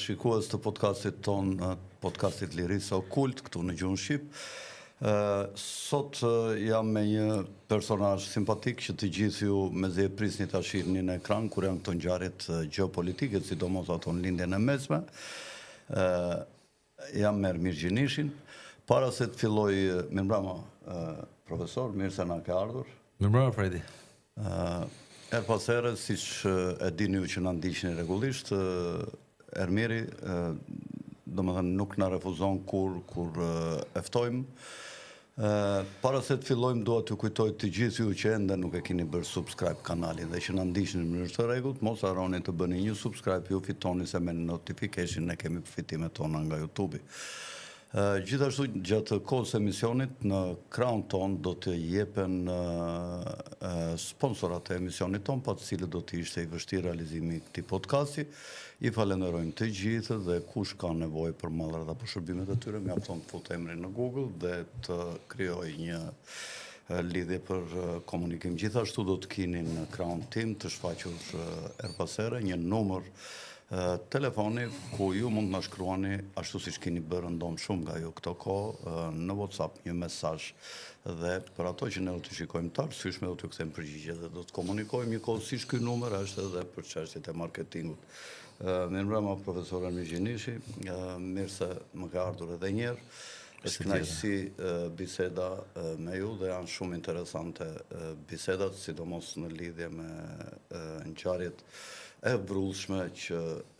shikues të podcastit ton, podcastit Lirisë Okult, këtu në gjuhën shqip. Sot jam me një personazh simpatik që të gjithë ju mezi e prisni ta shihni në ekran kur janë këto ngjarjet gjeopolitike, sidomos ato në lindjen e mesme. Jam me Ermir Gjinishin. Para se të filloj, mirëmbrëma profesor, mirë se na ke ardhur. Mirëmbrëma Fredi. Her pas here, siç e dini ju që na ndiqni rregullisht, Ermiri domethënë nuk na refuzon kur e ftojmë. Para se të fillojmë, dua t'ju kujtoj të gjithë ju që ende nuk e keni bërë subscribe kanalin dhe që na ndiqni në mënyrë të rregullt, mos harroni të bëni një subscribe, ju fitoni se me notification ne kemi përfitimet tona nga YouTube-i. Gjithashtu gjatë kohës emisionit në krahun ton do të jepen sponsorat e emisionit ton, pa të cilët do të ishte i vështirë realizimi i këtij podcasti. I falenderojmë të gjithë dhe kush ka nevojë për mallrat apo shërbimet e tyre, mjafton të futë emrin në Google dhe të krijojë një lidhje për komunikim. Gjithashtu do të keni në krahun tim të shfaqur her pas here një numër telefoni ku ju mund të na shkruani ashtu siç keni bërë ndonë shumë nga ju këto kohë në WhatsApp një mesazh dhe për ato që ne do të shikojmë të arsyeshme do t'ju kthejmë përgjigje dhe do të komunikojmë njëkohësisht ky numër është edhe për çështjet e marketingut. Mirëmbrëma profesor Ermir Gjinishi, mirë se më ka ardhur edhe një herë. Është kënaqësi biseda me ju dhe janë shumë interesante bisedat, sidomos në lidhje me ngjarjet e brullshme që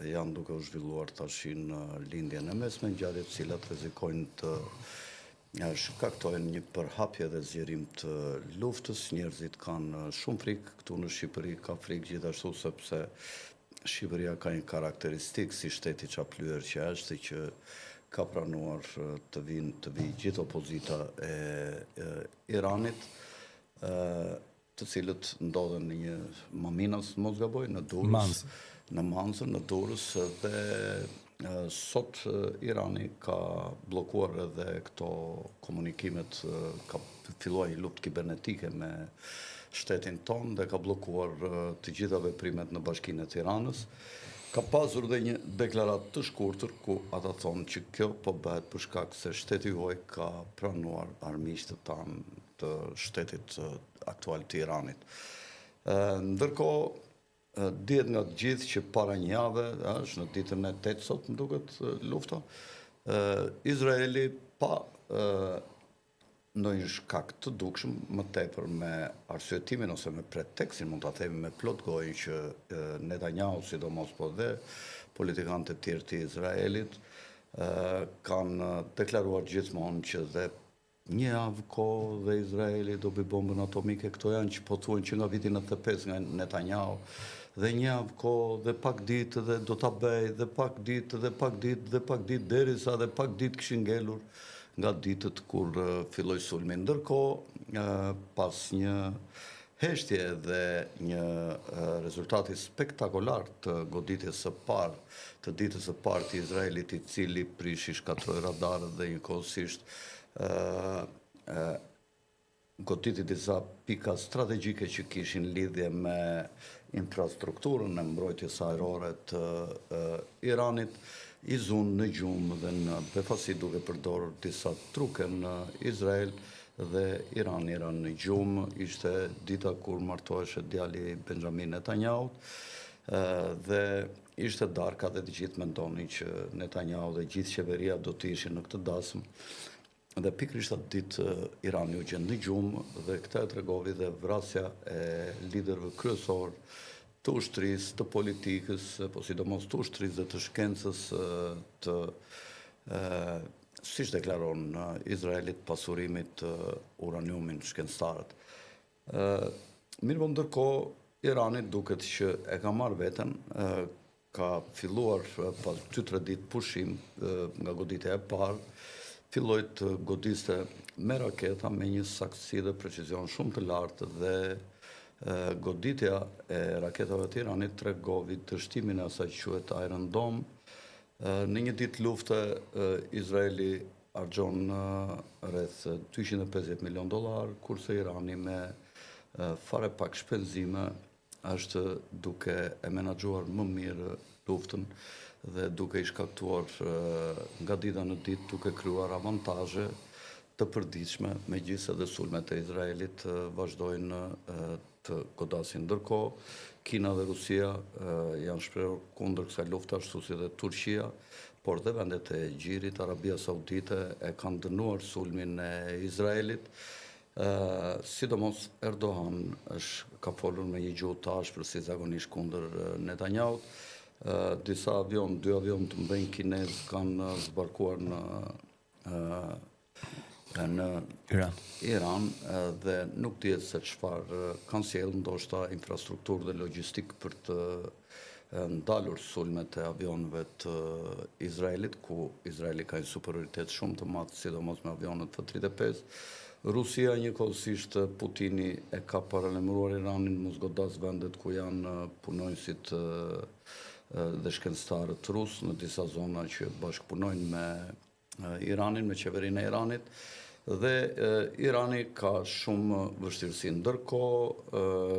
janë duke u zhvilluar tash në lindjen e mesme, ngjarje të cilat rrezikojnë të shkaktojnë një përhapje dhe zgjerim të luftës. Njerëzit kanë shumë frikë, këtu në Shqipëri ka frikë gjithashtu sepse Shqipëria ka një karakteristikë si shteti çaplyer që është që ka pranuar të vijë gjithë opozita e Iranit, të cilët ndodhen në një Maminas, mos gaboj, në Durrës, në Mansën, në Durrës dhe sot Irani ka bllokuar edhe këto komunikimet, ka filluar një luftë kibernetike me shtetin ton dhe ka bllokuar të gjitha veprimet në Bashkinë e Tiranës. Ka pasur dhe një deklaratë të shkurtër ku ata thonë që kjo po bëhet për shkak se shteti juaj ka pranuar armiqtë tanë të shtetit aktual të Iranit. Ndërkohë, dihet nga të gjithë që para një jave, është në ditën e 8 sot, më duket lufta, Izraeli pa ndonjë shkak të dukshëm, më tepër me arsyetimin ose me pretekstin, mund ta themi me plot gojë, që Netanyahu, sidomos po dhe politikanët e tjerë të Izraelit, kanë deklaruar gjithmonë që dhe një javë kohë dhe Izraeli do bëj bombën atomike. Këto janë që po thuhen që nga viti 95 nga Netanyahu, dhe një javë kohë dhe pak ditë dhe do ta bëj, dhe pak ditë dhe pak ditë dhe pak ditë, derisa dhe pak ditë kishin ngelur nga ditët kur filloi sulmi. Ndërkohë, pas një heshtje dhe një rezultati spektakolar të goditjes së parë, të ditës së parë të Izraelit, i cili prishi, shkatroi radarët dhe njëkohësisht goditi disa pika strategjike që kishin lidhje me infrastrukturën e mbrojtjes ajrore të Iranit, i zunë në gjumë dhe në befasi duke përdorur disa truke në Izrael dhe Irani në gjumë. Ishte dita kur martoheshte djali Benjamin Netanyahut dhe ishte darka dhe të gjithë mendonin që Netanyahu dhe gjithë qeveria do të ishin në këtë dasëm. Dhe pikërisht atë ditë Irani u gjend në gjumë dhe këtë e tregovi dhe vrasja e liderëve kryesor të ushtrisë, të politikës, po sidomos të ushtrisë dhe të shkencës të siç deklaron Izraelit pasurimit të uraniumit shkencëtarët. Mirë, ndërkohë Irani duket që e ka marrë veten, ka filluar pas 2-3 ditë pushim nga goditja e parë, filloi të godiste me raketa me një saktësi dhe precizion shumë të lartë dhe goditja e raketave të Iranit tregovi dështimin e asaj që quhet Iron Dome. Në një ditë lufte Izraeli harxhon rreth $250 milion, kurse Irani me fare pak shpenzime është duke e menaxhuar më mirë luftën dhe duke i shkaktuar nga dita në ditë duke krijuar avantazhe të përditshme, megjithëse dhe sulmet e Izraelit vazhdojnë të godasin. Ndërkohë, Kina dhe Rusia janë shprehur kundër kësaj lufte, ashtu si dhe Turqia, por dhe vendet e Gjirit, Arabia Saudite e kanë dënuar sulmin e Izraelit. Sidomos Erdogan ka folur me një gjuhë të ashpër si zakonisht kundër Netanyaut. Disa dy avion të mëdhenj kinez kanë zbarkuar në Iran dhe nuk dihet se çfarë kanë sjellë, ndoshta infrastrukturë dhe logjistik për të ndalur sulmet e avionëve të Izraelit, ku Izraeli ka një superioritet shumë të madh, sidomos me avionët F-35. Rusia njëkohësisht Putini e ka paralajmëruar Iranin mos godas vendet ku janë punonjësit dhe shkencëtarët rusë në disa zona që bashkëpunojnë me Iranin, me qeverinë e Iranit, dhe Irani ka shumë vështirësi. Ndërkohë,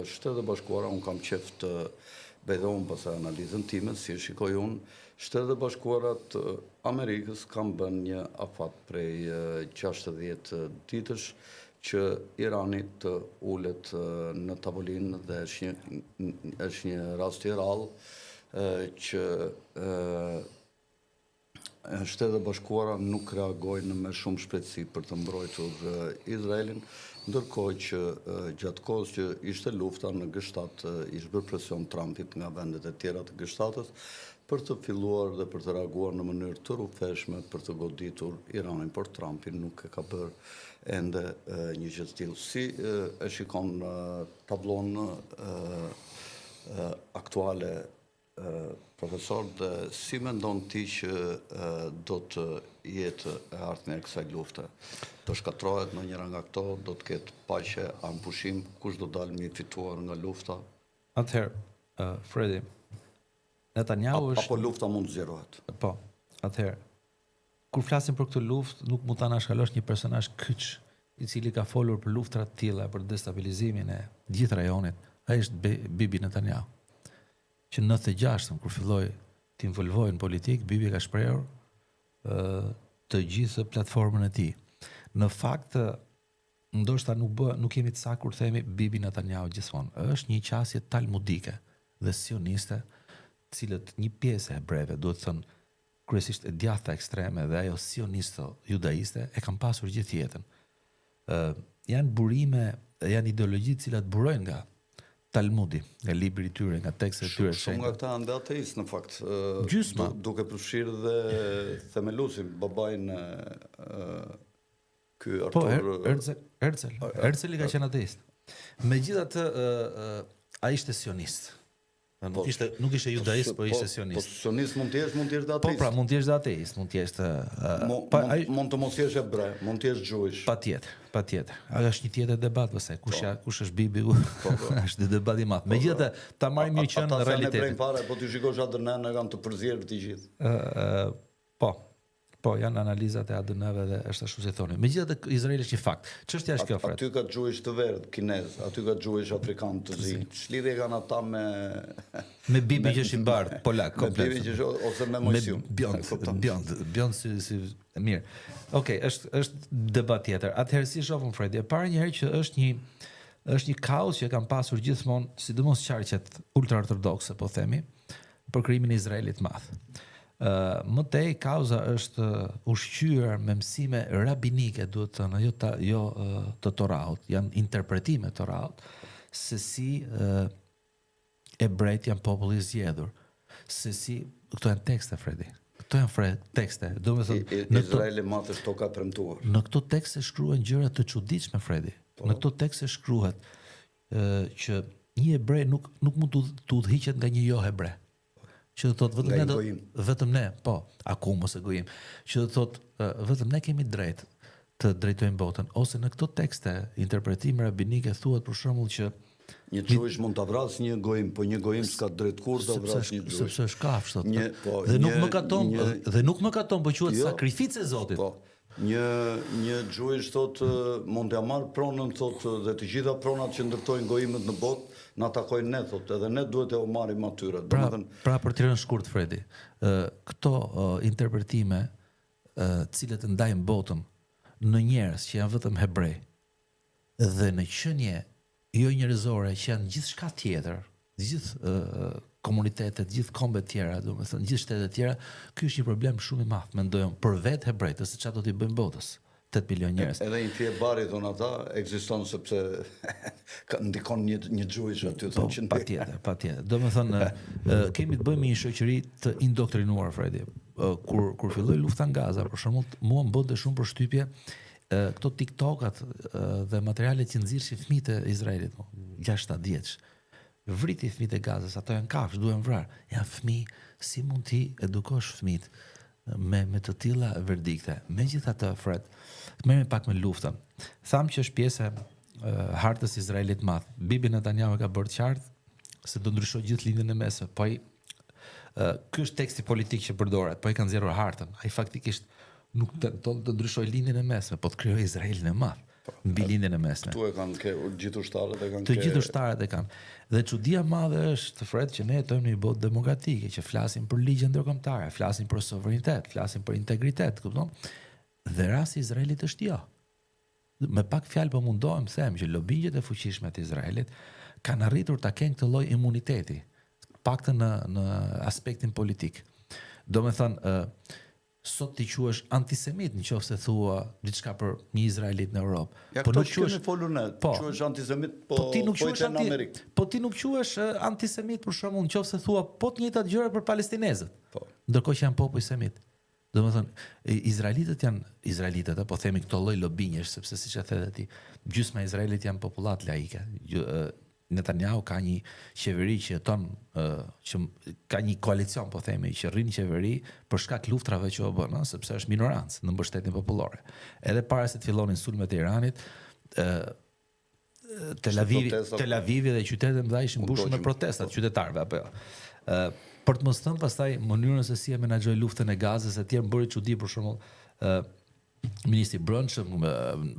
Shtetet e Bashkuara, unë kam qef të bedhon pasaj analizën time, si e shikoj unë, Shtetet e Bashkuarat Amerikës kanë bën një afat prej 60 ditësh që Irani të ulet në tavolinë dhe është një rast i rrallë që Shtetet e Bashkuara nuk reagojnë me shumë shpejtësi për të mbrojtur Izraelin, ndërkohë që gjatë kohës që ishte lufta në G7 ishte bërë presion Trumpit nga vendet e tjera të G7-s për të filluar dhe për të reaguar në mënyrë të rrufeshme për të goditur Iranin, por Trumpi nuk e ka bërë ende një gjë të tillë. Si e shikon tablon aktuale profesor, dhe si mendon ti që do të jetë e ardhmja e kësaj lufte? Do shkatrohet në njëra nga këto, do të ketë paqe, ampushim, kush do dalë më i fituar nga lufta? Atëherë, Fredi, Netanyahu është... Apo lufta mund të zgjerohet? Po, atëherë, kur flasim për këtë luftë, nuk mund ta anashkalosh një personazh kyç, i cili ka folur për luftra të tilla, për destabilizimin e gjithë rajonit. Ai është Bibi Netanyahu, që në 96-ën, kur filloi të involvohej në politikë, Bibi ka shprehur të gjithë platformën e tij. Në fakt, ndoshta nuk jemi të saktë kur themi Bibi Netanyahu gjithmonë. Është një qasje talmudike dhe sioniste, të cilët një pjesë e hebreve, duhet të thënë kryesisht e djathta ekstreme dhe ajo sioniste judaiste, e kanë pasur gjithë jetën. Janë burime, janë ideologji të cilat burojnë nga Talmudi, nga libri i tyre, nga tekstet e tyre. Shumë nga këta janë dhe ateist në fakt. Gjysma. Duke përfshirë dhe themelusin, babain ky Artur. Herzl ka qenë ateist. Megjithatë, ai ishte sionist. Nuk ishte judaist, por ishte sionist. Po sionist mund të jesh dhe ateist. Po pra, mund të jesh dhe ateist, mund të jesh mund të mos jesh hebre, mund të jesh gjuish. Patjetër. Ajo është një tjetër debat pastaj. Kush është Bibi? Është debat i madh. Megjithatë, ta marrim një qenë në realitetin. Ata sa fare, po ti shikosh ADN-n e kanë të përzierë të gjithë. Po, janë analizat e ADN-ve dhe është ashtu si thoni. Megjithatë, Izraeli është një fakt. Çështja është kjo, Fred. Aty ka gjuish të verdh kinez, aty ka gjuish afrikan të zi. Ç'lidhje kanë ata me Bibi që është i bardh, polak, komplet. Me Bibi që ose me Mojsiu. Bjond si mirë. Okej, është debat tjetër. Atëherë si shohim Fredi, e para një herë që është një kaos që kanë pasur gjithmonë, sidomos qarqet ultraortodokse, po themi, për krijimin e Izraelit të madh. Më tej kauza është ushqyer me mësime rabinike, duhet të thënë, jo të Toraut, janë interpretime të Toraut, se si ebrejt janë populli i zgjedhur, se si këto janë tekste, Fredi. Këto janë tekste. Izraeli matësh toka premtuar. Në këto tekste shkruhen gjëra të çuditshme, Fredi. Në këto tekste shkruhet që një hebrej nuk mund të udhëhiqet nga një jo hebre. Që do thotë vetëm ne, po, akoma mos e gojim. Që do thotë vetëm ne kemi drejt të drejtojmë botën, ose në këto tekste interpretime rabinike thuhet për shembull që një gjuish mund ta vrasë një gojim, po një gojim s'ka drejt kur ta vrasë një gjuish. Sepse është kafsh thotë. Dhe nuk më katon, po quhet sakrificë e Zotit. Po. Një gjuish thotë mund t'ia marr pronën, thotë, dhe të gjitha pronat që ndërtojnë gojimet në botë na takojnë ne, thotë, edhe ne duhet e u marrim atyre. Pra për të rënë shkurt, Fredi, këto interpretime cilët ndajnë botën në njerëz që janë vetëm hebrej dhe në qenie jo njerëzore që janë gjithçka tjetër, gjithë komunitetet, gjithë kombet tjera, domethënë gjithë shtetet tjera, ky është një problem shumë i madh, mendoj unë, për vetë hebrejtë, se çfarë do t'i bëjnë botës. 8 milion njerëz. Edhe një fije bari thonë ata ekziston sepse ndikon një gjuhësh aty thonë që patjetër. Domethënë kemi të bëjmë me një shoqëri të indoktrinuar, Fredi. Kur filloi lufta në Gaza, për shembull, mua më bënte shumë përshtypje këto TikTokat dhe materialet që nxirrshin fëmijët e Izraelit, 6-7 vjeç. Vriti fëmijët e Gazës, ato janë kafshë, duhen vrarë. Janë fëmijë, si mund ti edukosh fëmijët me të tilla verdikte? Megjithatë, Fred, merrem pak me luftën. Tham që është pjesë e hartës Izraelit të madh. Bibi Netanyahu ka bërë qartë se do ndryshojë gjithë lindjen e mesme. Po ky është teksti politik që përdoret, po ai ka nxjerrur hartën. Ai faktikisht nuk tenton të ndryshojë lindjen e mesme, po të krijojë Izraelin e madh. Mbi lindjen e mesme. Ktu e kanë gjithë ushtarët e kanë. Të gjithë ushtarët e kanë. Dhe çudia e madhe është, Fred, që ne jetojmë në një botë demokratike, që flasim për ligje ndërkombëtare, flasim për soverenitet, flasim për integritet, kupton? Dhe rasti i Izraelit është jo. Me pak fjalë po mundohem them që lobigjet e fuqishme të Izraelit kanë arritur ta kenë këtë lloj imuniteti, paktën në aspektin politik. Domethënë, sot ti quhesh antisemit nëse thua diçka për një izraelit në Europë. Ja, po nuk quhesh folur ne, quhesh antisemit, po ti nuk quhesh në Amerikë. Po ti nuk quhesh antisemit për shembull nëse thua po të njëjtat gjëra për palestinezët. Po. Ndërkohë që janë popull semit. Domethënë izraelitët po themi këto lloj lobinjesh, sepse siç e the ti, gjysma e Izraelit janë popullat laike. Netanyahu ka një qeveri që jeton, që ka një koalicion, po themi, që rrin në qeveri për shkak luftrave që u bën, sepse është minorancë në mbështetjen popullore. Edhe para se të fillonin sulmet e Iranit, Tel Avivi dhe qytetet mëdha ishin mbushur me protestat qytetarëve apo jo. Për të mos thënë pastaj mënyrën se si e menaxhoi luftën e Gazës e tjerë më bëri çudi për shembull ministri i brendshëm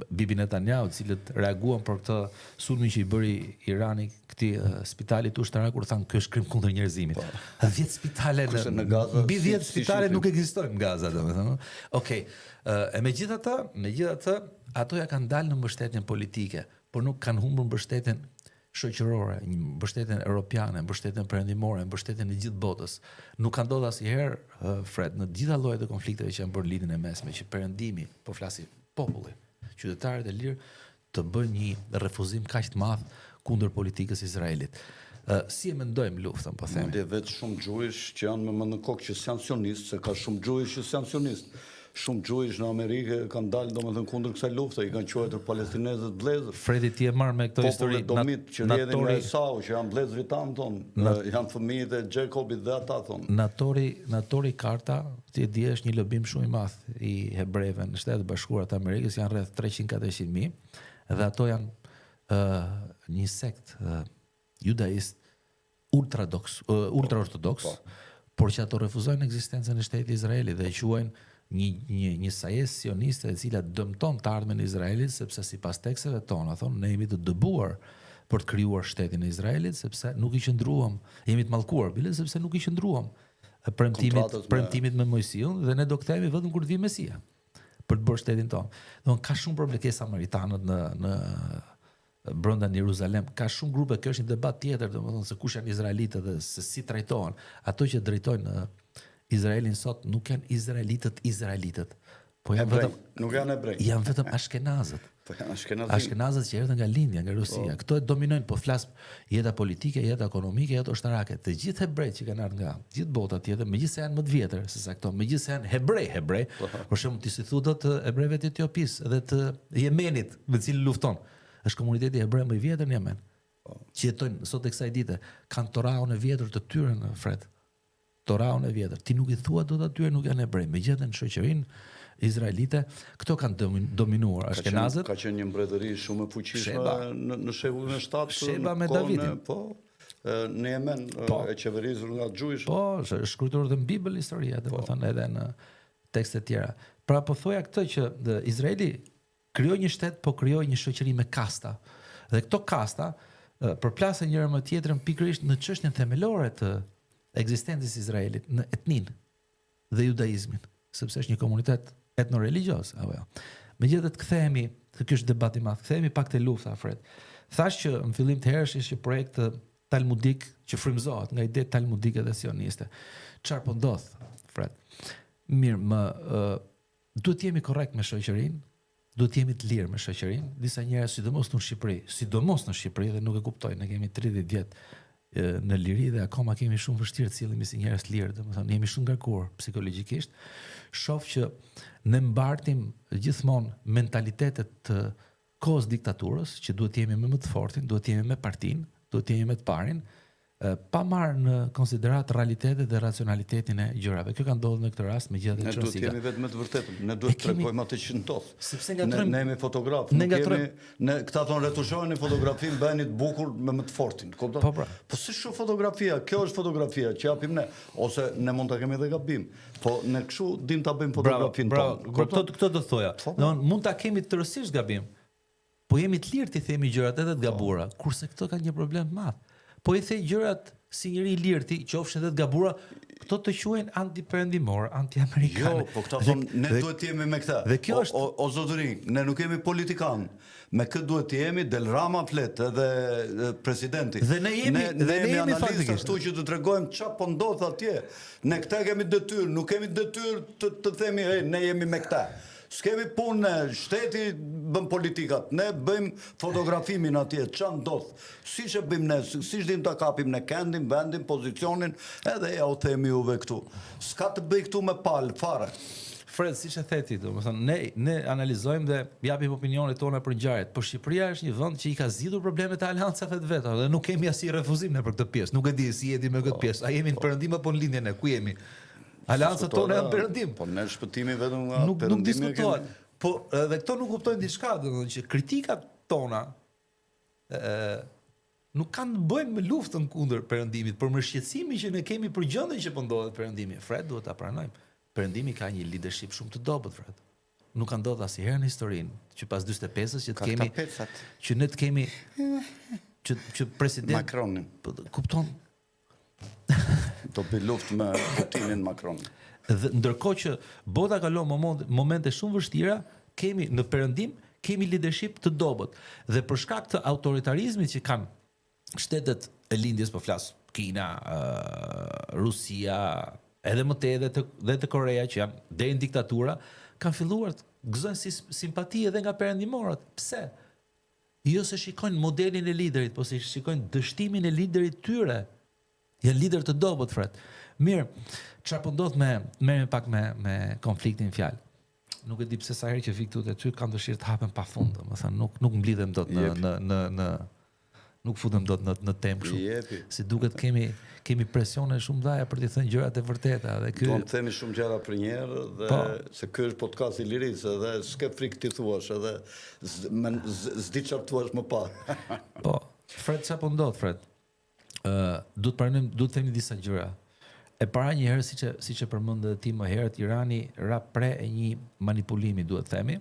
Bibi Netanyahu, të cilët reaguan për këtë sulmin që i bëri Irani këtij spitalit ushtarak, kur thanë ky është krim kundër njerëzimit. 10 spitale në Gazë, mbi 10 spitale nuk ekzistojnë në Gaza, domethënë. Okej. E megjithatë, ato ja kanë dalë në mbështetjen politike, por nuk kanë humbur mbështetjen shoqërore, mbështetjen europiane, mbështetjen perëndimore, mbështetjen e gjithë botës. Nuk ka ndodhur asnjëherë, Fred, në të gjitha llojet e konflikteve që janë bërë lidhjen e mesme, që perëndimi, po flasim populli, qytetarët e lirë të bëjnë një refuzim kaq të madh kundër politikës së Izraelit. Si e mendojmë luftën, po themi? Madje vetë shumë gjuhësh që janë me mend në kokë që janë sionistë, se ka shumë gjuhësh që janë sionistë. Shumë gjuhësh në Amerikë kanë dalë domethënë kundër kësaj lufte, i kanë quajtur palestinezët vëllezër. Fredi, ti e marr me këto histori domit që rrjedhin nga Esau, që janë vëllezërit tan ton, janë fëmijët e Jacobit dhe ata thon. Natori Karta, ti e di, është një lobim shumë i madh i hebrejve në Shtetet Bashkuara të Amerikës, janë rreth 300-400 mijë, dhe ato janë një sekt judaist ultra-ortodoks, por që ato refuzojnë ekzistencën e shtetit Izraelit dhe e quajnë një sajes sioniste e cila dëmton të ardhmen e Izraelit, sepse sipas teksteve tona thonë ne jemi të dëbuar për të krijuar shtetin e Izraelit, sepse nuk i qëndruam, jemi të mallkuar bile sepse nuk i qëndruam premtimit me Mojsiun dhe ne do kthehemi vetëm kur të vijë Mesia për të bërë shtetin ton. Domthonë ka shumë probleme samaritanët në brenda në Jeruzalem, ka shumë grupe, kjo është një debat tjetër, domethënë se kush janë izraelitët dhe se si trajtohen. Ato që drejtojnë Izraelin sot nuk janë izraelitët, po janë vetëm nuk janë hebrej. Janë vetëm ashkenazët. Po janë ashkenazët që erdhën nga lindja, nga Rusia. Këto e dominojnë, po flas jeta politike, jeta ekonomike, jeta ushtarake. Të gjithë hebrejt që kanë ardhur nga gjithë bota tjetër, megjithëse janë më të vjetër se sa këto, megjithëse janë hebrej. Për shembull, ti si thu dot hebrejve të Etiopisë dhe të Yemenit, me të cilin lufton. Është komuniteti hebrej më i vjetër në Yemen. Që jetojnë sot e kësaj dite, kanë Toraun e vjetër të tyre në Fred. Toraun e vjetër. Ti nuk i thua dot atyre nuk janë hebrej, megjithëse në shoqërinë izraelite, këto kanë dominuar ashkenazët. Ka qenë një mbretëri shumë e fuqishme në shekullin e 7. Sheba me Davidin. Po, në Yemen e qeverisur nga xhujsh. Po, është shkruar edhe në Bibël historia, domethënë edhe në tekste të tjera. Pra po thoja këtë që Izraeli krijoi një shtet, po krijoi një shoqëri me kasta. Dhe këto kasta përplasën njëra më tjetrën pikërisht në çështjen themelore të ekzistencës Izraelit, në etnin dhe judaizmin, sepse është një komunitet etno-religjioz, apo jo. Megjithatë kthehemi, ky është debat i madh, kthehemi pak te lufta, Fred. Thash që në fillim të herësh ishte një projekt talmudik që frymëzohet nga ide talmudike dhe sioniste. Çfarë po ndodh, Fred? Mirë, duhet të jemi korrekt me shoqërinë, duhet të jemi të lirë me shoqërinë. Disa njerëz, sidomos në Shqipëri dhe nuk e kuptojnë, ne kemi 30 vjet në liri dhe akoma kemi shumë vështirë të sillemi si njerëz të lirë, domethënë jemi shumë ngarkuar psikologjikisht. Shoh që ne mbartim gjithmonë mentalitetet të kohës diktaturës, që duhet të jemi me më të fortin, duhet të jemi me partinë, duhet të jemi me të parin, pa marrë në konsiderat realitetet dhe racionalitetin e gjërave. Kjo ka ndodhur në këtë rast me gjithë Ne duhet të jemi vetëm me të vërtetën. Ne duhet të tregojmë atë që ndodh. Sepse ne jemi fotograf, nuk jemi ne këta thon retushojeni fotografinë, bëheni të bukur me më të fortin. Kupton? Po si shoh fotografia? Kjo është fotografia që japim ne, ose ne mund ta kemi edhe gabim. Po ne kështu dim ta bëjmë fotografinë tonë. Këtë do thoja. Domthonë mund ta kemi tërësisht gabim. Po jemi të lirë të themi gjërat edhe të gabura, kurse këto kanë një problem të madh. Po i the gjërat si njëri i lirë ti, qofshin edhe të gabura, këto të quhen antiperëndimor, anti-amerikan. Jo, po këta thonë ne duhet të jemi me këta. Dhe kjo është o zotëri, ne nuk jemi politikan. Me këtë duhet të jemi Del Rama flet edhe presidenti. Dhe ne jemi analistë këtu që të tregojmë çfarë po ndodh atje. Ne këta kemi detyrë, nuk kemi detyrë të themi ne jemi me këta. S'kemi punë, shteti bën politikat, ne bëjmë fotografimin atje, çan ndodh. Siç e bëjmë ne, siç dim ta kapim ne kendin, vendin, pozicionin, edhe ja u themi juve këtu. S'ka të bëj këtu me palë fare. Fred, siç e the ti, domethënë ne analizojmë dhe japim opinionet tona për ngjarjet, por Shqipëria është një vend që i ka zgjidhur problemet e aleancave të veta dhe nuk kemi asnjë refuzim në për këtë pjesë. Nuk e di si jeti me këtë pjesë. A jemi në perëndim apo në lindje ne? Ku jemi? Aleancat tona janë perëndim. Po ne shpëtimi vetëm nga perëndimi. Nuk diskutohet. Po edhe këto nuk kuptojnë diçka, domethënë që kritikat tona nuk kanë të bëjnë me luftën kundër perëndimit, por me shqetësimin që ne kemi për gjendjen që po ndodhet perëndimi. Fred, duhet ta pranojmë. Perëndimi ka një leadership shumë të dobët, Fred. Nuk ka ndodhur asnjëherë në historinë që pas 45-s që të kemi që ne të kemi që president Macronin. Kupton? Do bëj luftë me Putinin Macron. Dhe ndërkohë që bota kalon momente shumë vështira, kemi në perëndim kemi leadership të dobët. Dhe për shkak të autoritarizmit që kanë shtetet e lindjes, po flas Kina, Rusia, edhe më tej dhe të Korea që janë deri në diktatura, kanë filluar të gëzojnë simpati edhe nga perëndimorët. Pse? Jo se shikojnë modelin e liderit, po se shikojnë dështimin e liderit tyre. Janë lider të dobët, Fred. Mirë, çfarë po ndodh me pak me konfliktin fjalë. Nuk e di pse sa herë që vi këtu te ty kanë dëshirë të hapen pafund, domethënë nuk mblidhem dot në nuk futem dot në temë kështu. Si duket kemi presione shumë dhaja për të thënë gjërat e vërteta dhe ky. Do të themi shumë gjëra për një herë dhe se ky është podcast i lirisë dhe s'ke frikë ti thuash edhe s'di çfarë thuash më parë. Po, Fred, çfarë po ndodh, Fred? Duhet të themi disa gjëra. E para një herë siç e përmendë ti më herët, Irani ra pre e një manipulimi, duhet të themi.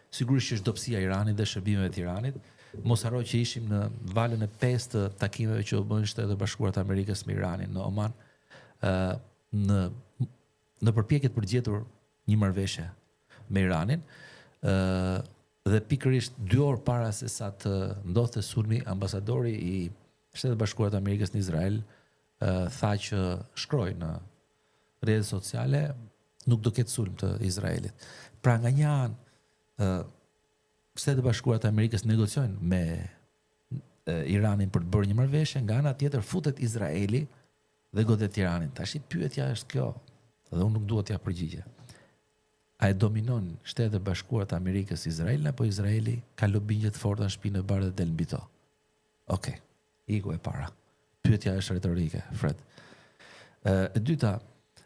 Sigurisht që është dobësia e Iranit dhe shërbimeve të Iranit. Mos harroj që ishim në valën e 5 të takimeve që u bën Shtetet e Bashkuara të Amerikës me Iranin në Oman, në përpjekje për gjetur një marrëveshje me Iranin, dhe pikërisht 2 orë para se sa të ndodhte sulmi, ambasadori i Shtetet e Bashkuara të Amerikës në Izrael tha që shkroi në rrjetet sociale nuk do ketë sulm të Izraelit. Pra nga një anë Shtetet e Bashkuara të Amerikës negociojnë me Iranin për të bërë një marrëveshje, nga ana tjetër futet Izraeli dhe godet Iranin. Tash pyetja është kjo, dhe unë nuk dua t'ja përgjigje. A e dominon Shtetet e Bashkuara të Amerikës Izraelin apo Izraeli ka lobinje të forta në shtëpinë e bardhë dhe del mbi to? Okej. Iku e para. Pyetja është retorike, Fred. E dyta,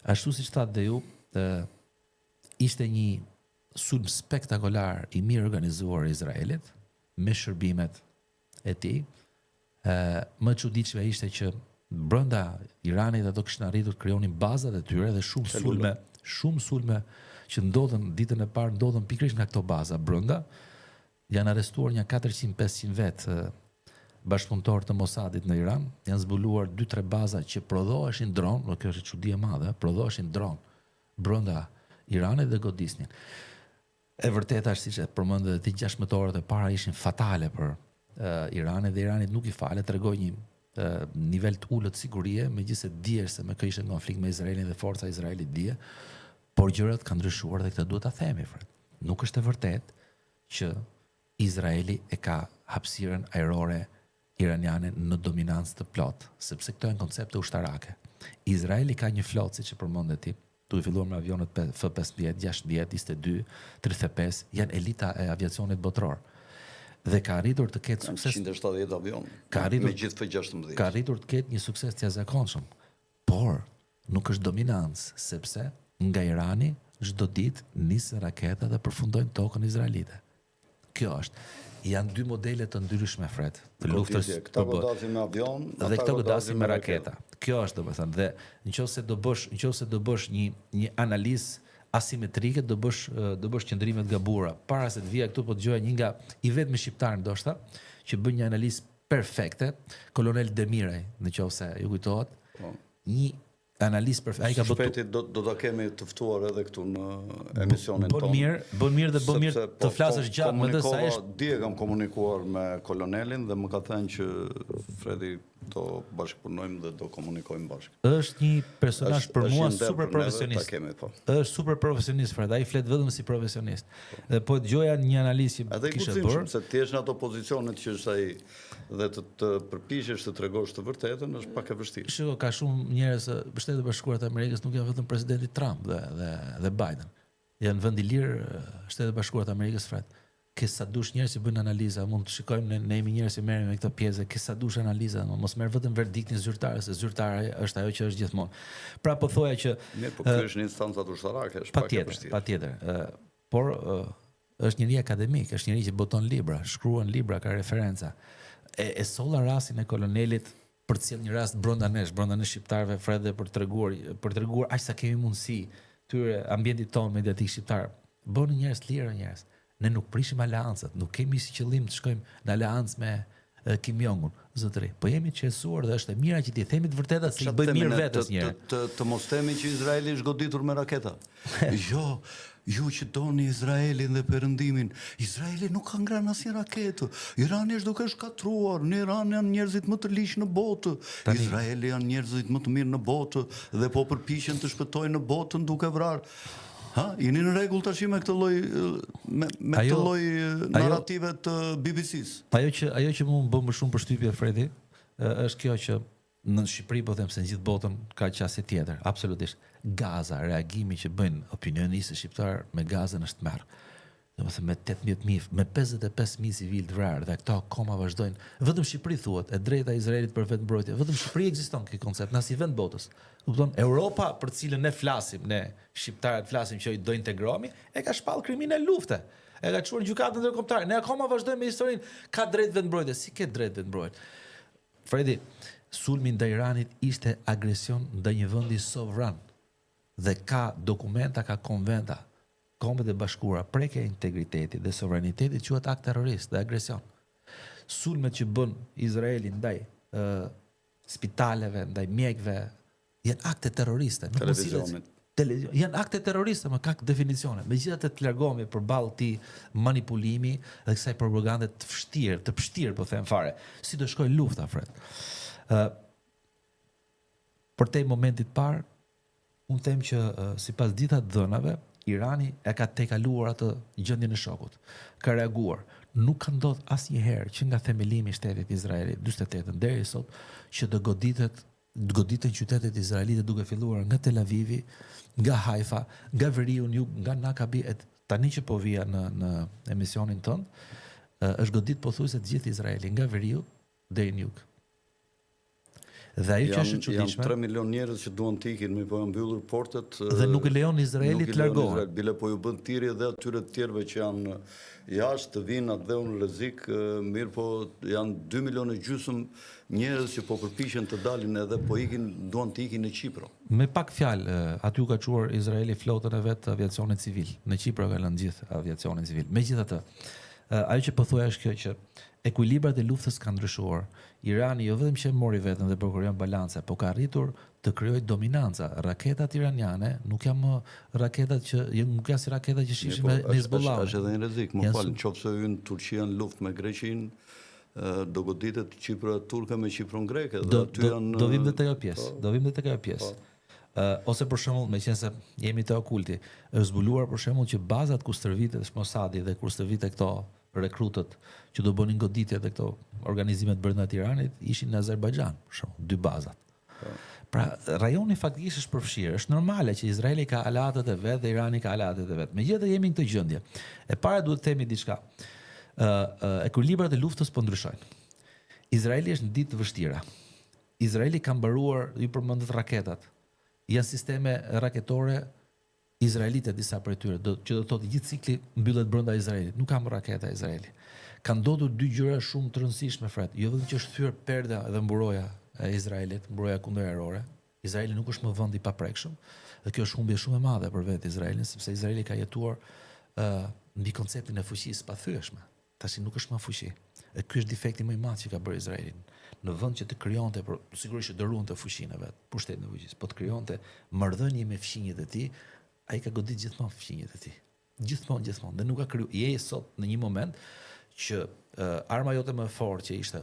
ashtu siç thatë dhe ju, ishte një sulm spektakolar i mirë organizuar i Izraelit me shërbimet e tij. Më e çuditshme ishte që brenda Iranit ato kishin arritur të krijonin bazat e tyre dhe shumë sulme që ndodhen ditën e parë ndodhen pikërisht nga këto baza brenda. Janë arrestuar një 400-500 vet bashkëpunëtor të Mossadit në Iran, janë zbuluar 2-3 baza që prodhoheshin dron, dhe kjo është çudi e madhe, prodhoheshin dron brenda Iranit dhe godisnin. E vërteta është siç e përmendë ti 16 orët e para ishin fatale për Iranin dhe Iranit nuk i fale, tregoi një nivel të ulët sigurie, megjithëse dihesh se me kë ishte në konflikt me Izraelin dhe forca e Izraelit dije, por gjërat kanë ndryshuar dhe këtë duhet ta themi, Fred. Nuk është e vërtetë që Izraeli e ka hapësirën ajrore iraniane në dominancë të plot, sepse këto janë koncepte ushtarake. Izraeli ka një flotë, siç e përmendë ti, tu i filluar me avionet F-15, 16, 22, 35, janë elita e aviacionit botror. Dhe ka arritur të ketë sukses 170 avion. Me gjithë F-16. Ka arritur të ketë një sukses të jashtëzakonshëm. Por nuk është dominancë, sepse nga Irani çdo ditë nisën raketa dhe përfundojnë tokën izraelite. Kjo është. Janë 2 modele të ndryshme, Fred, të luftës. Këta godasin me avion, dhe këta godasin me raketa. Kjo është, domethënë, dhe nëse do bësh një analizë asimetrike, do bësh qëndrime të gabura. Para se të vija këtu, po dëgjoja një nga i vetmi shqiptar ndoshta që bën një analizë perfekte, Kolonel Demiraj, nëse ju kujtohet, një analizë perfekte. Ai ka shpejt do ta kemi të ftuar edhe këtu në emisionin tonë. Bën mirë të flasësh gjatë më sa është. Dje kam komunikuar me kolonelin dhe më ka thënë që Fredi do bashkëpunojmë dhe do komunikojmë bashkë. Është një personazh për mua super profesionist. Është super profesionist, Fred, ai flet vetëm si profesionist. Dhe po dëgjoja një analizë që kishte bërë. Se ti je në ato pozicionet që është ai dhe të përpiqesh të tregosh të vërtetën është pak e vështirë. Shiko, ka shumë njerëz, Shtetet e Bashkuara të Amerikës nuk janë vetëm presidenti Trump dhe Biden. Janë vend i lirë Shtetet e Bashkuara të Amerikës, Fred. Ke sa dush njerëz që bëjnë analiza, mund të shikojmë ne jemi njerëz që merrem me këtë pjesë, ke sa dush analiza, mos merr vetëm verdiktin zyrtar, se zyrtari është ajo që është gjithmonë. Pra po thoja që po ky është një instancat ushtarake, është pak e vështirë. Patjetër. Por është njëri akademik, është njëri që boton libra, shkruan libra, ka referenca. E solla rastin e kolonelit për të sjellë një rast brenda nesh shqiptarëve, Fred, për treguar aq sa kemi mundësi tyre ambientit tonë mediatik shqiptar. Bënë njerëz lirë, njerëz. Ne nuk prishim aleancat, nuk kemi si qëllim të shkojmë në aleancë me Kim Jong-un, zotëri. Po jemi të qetësuar dhe është e mira që t'i themi të vërtetat se i bëjmë mirë vetes një herë. Të mos themi që Izraeli është goditur me raketa. Jo, ju që doni Izraelin dhe perëndimin, Izraeli nuk ka ngrënë asnjë raketë. Irani është duke shkatruar, në Iran janë njerëzit më të ligjë në botë. Izraeli janë njerëzit më të mirë në botë dhe po përpiqen të shpëtojnë në botën duke vrarë. Jeni në rregull tash me këtë lloj me këtë lloj narrative të BBC-s. Ajo që më bën më shumë përshtypje, Fredi, është kjo që në Shqipëri po them se në gjithë botën ka qasje tjetër, absolutisht. Gaza, reagimi që bëjnë opinionistët shqiptar me Gazën është merr. Domethënë me 18.000, me 55.000 civil të vrarë dhe këto akoma vazhdojnë. Vetëm Shqipëri thuhet, e drejta e Izraelit për vetëmbrojtje. Vetëm Shqipëri ekziston ky koncept, në asnjë vend botës. Kupton? Europa, për të cilën ne flasim, ne shqiptarët flasim që do integrohemi, e ka shpall krimin e lufte. E ka çuar gjykatën ndërkombëtare. Ne akoma vazhdojmë me historinë, ka drejt vetëmbrojtje, si ke drejt vetëmbrojtje. Fredi, sulmi ndaj Iranit ishte agresion ndaj një vendi sovran dhe ka dokumenta, ka konventa. Kombet e Bashkuara, prekja e integritetit dhe sovranitetit quhet akt terrorist dhe agresion. Sulmet që bën Izraeli ndaj spitaleve, ndaj mjekëve, janë akte terroriste. Janë akte terroriste, më ka definicione. Megjithatë të largohemi përballë këtij manipulimi dhe kësaj propagande të vështirë, po them fare. Si do shkojë lufta, Fred? Për te momentit parë, unë them që sipas dita të dhënave, Irani e ka tejkaluar atë gjendjen e shokut. Ka reaguar. Nuk ka ndodhur asnjëherë që nga themelimi i shtetit Izraelit 48 deri sot që të goditen qytetet izraelite duke filluar nga Tel Avivi, nga Haifa, nga veriu në jug, nga Nakabi, tani që po vija në emisionin tonë, është godit pothuajse të gjithë Izraeli, nga veriu deri në jug. Dhe ajo që është e çuditshme, janë 3 milion njerëz që duan të ikin, më po janë mbyllur portet dhe nuk e lejon Izraeli të largohet. Bile po ju bën thirrje dhe atyre të tjerëve që janë jashtë të vinë atë dhe unë rrezik, mirë po janë 2 milionë e gjysmë njerëz që po përpiqen të dalin edhe po ikin, duan të ikin në Kipro. Me pak fjalë, aty ka çuar Izraeli flotën e vet aviacionit civil. Në Kipro ka lënë gjithë aviacionin civil. Megjithatë, ajo që po thuaj është kjo që ekuilibrat e luftës kanë ndryshuar. Irani jo vetëm që mori veten dhe përkurion balance, po ka arritur të krijojë dominanca. Raketat iraniane nuk janë më raketat nuk janë si raketat që shihim me Hezbollah. Është edhe një rrezik, më fal, nëse hyn Turqia në luftë me Greqinë, do goditet Çipra turke me Çiprun greke dhe aty janë do vim dhe tek ajo pjesë. Do vim dhe tek ajo pjesë. Ose për shembull, meqense jemi te okulti, është zbuluar për shembull që bazat ku stërvitet Mossadi dhe kur stërvitet këto rekrutët që do bënin goditje te këto organizimet brenda të Iranit ishin në Azerbajxhan, për shembull, 2 bazat. Pra, rajoni faktikisht është përfshirë. Është normale që Izraeli ka aleatët e vet dhe Irani ka aleatët e vet. Megjithatë jemi në këtë gjendje. E para duhet të themi diçka. Ekuilibrat e luftës po ndryshojnë. Izraeli është në ditë të vështira. Izraeli ka mbaruar, ju përmendët raketat. Janë sisteme raketore izraelite disa prej tyre, që do të thotë gjithë cikli mbyllet brenda Izraelit. Nuk ka më raketa Izraeli. Ka ndodhur 2 gjëra shumë të rëndësishme, Fred. Jo vetëm që është thyer perda dhe mburoja e Izraelit, mburoja kundërerore. Izraeli nuk është më vend i paprekshëm, dhe kjo është humbje shumë e madhe për vetë Izraelin, sepse Izraeli ka jetuar mbi konceptin e fuqisë pathyeshme. Tash nuk është më fuqi. E ky është defekti më i madh që ka bërë Izraeli. Në vend që të krijonte, por sigurisht që do ruante fuqinë e vet, pushtetin e fuqisë, po të krijonte marrëdhënie me fqinjet e tij, ai ka godit gjithmonë fqinjet e tij. Gjithmonë, dhe nuk ka kriju. Je sot në një moment që arma jote më e fortë që ishte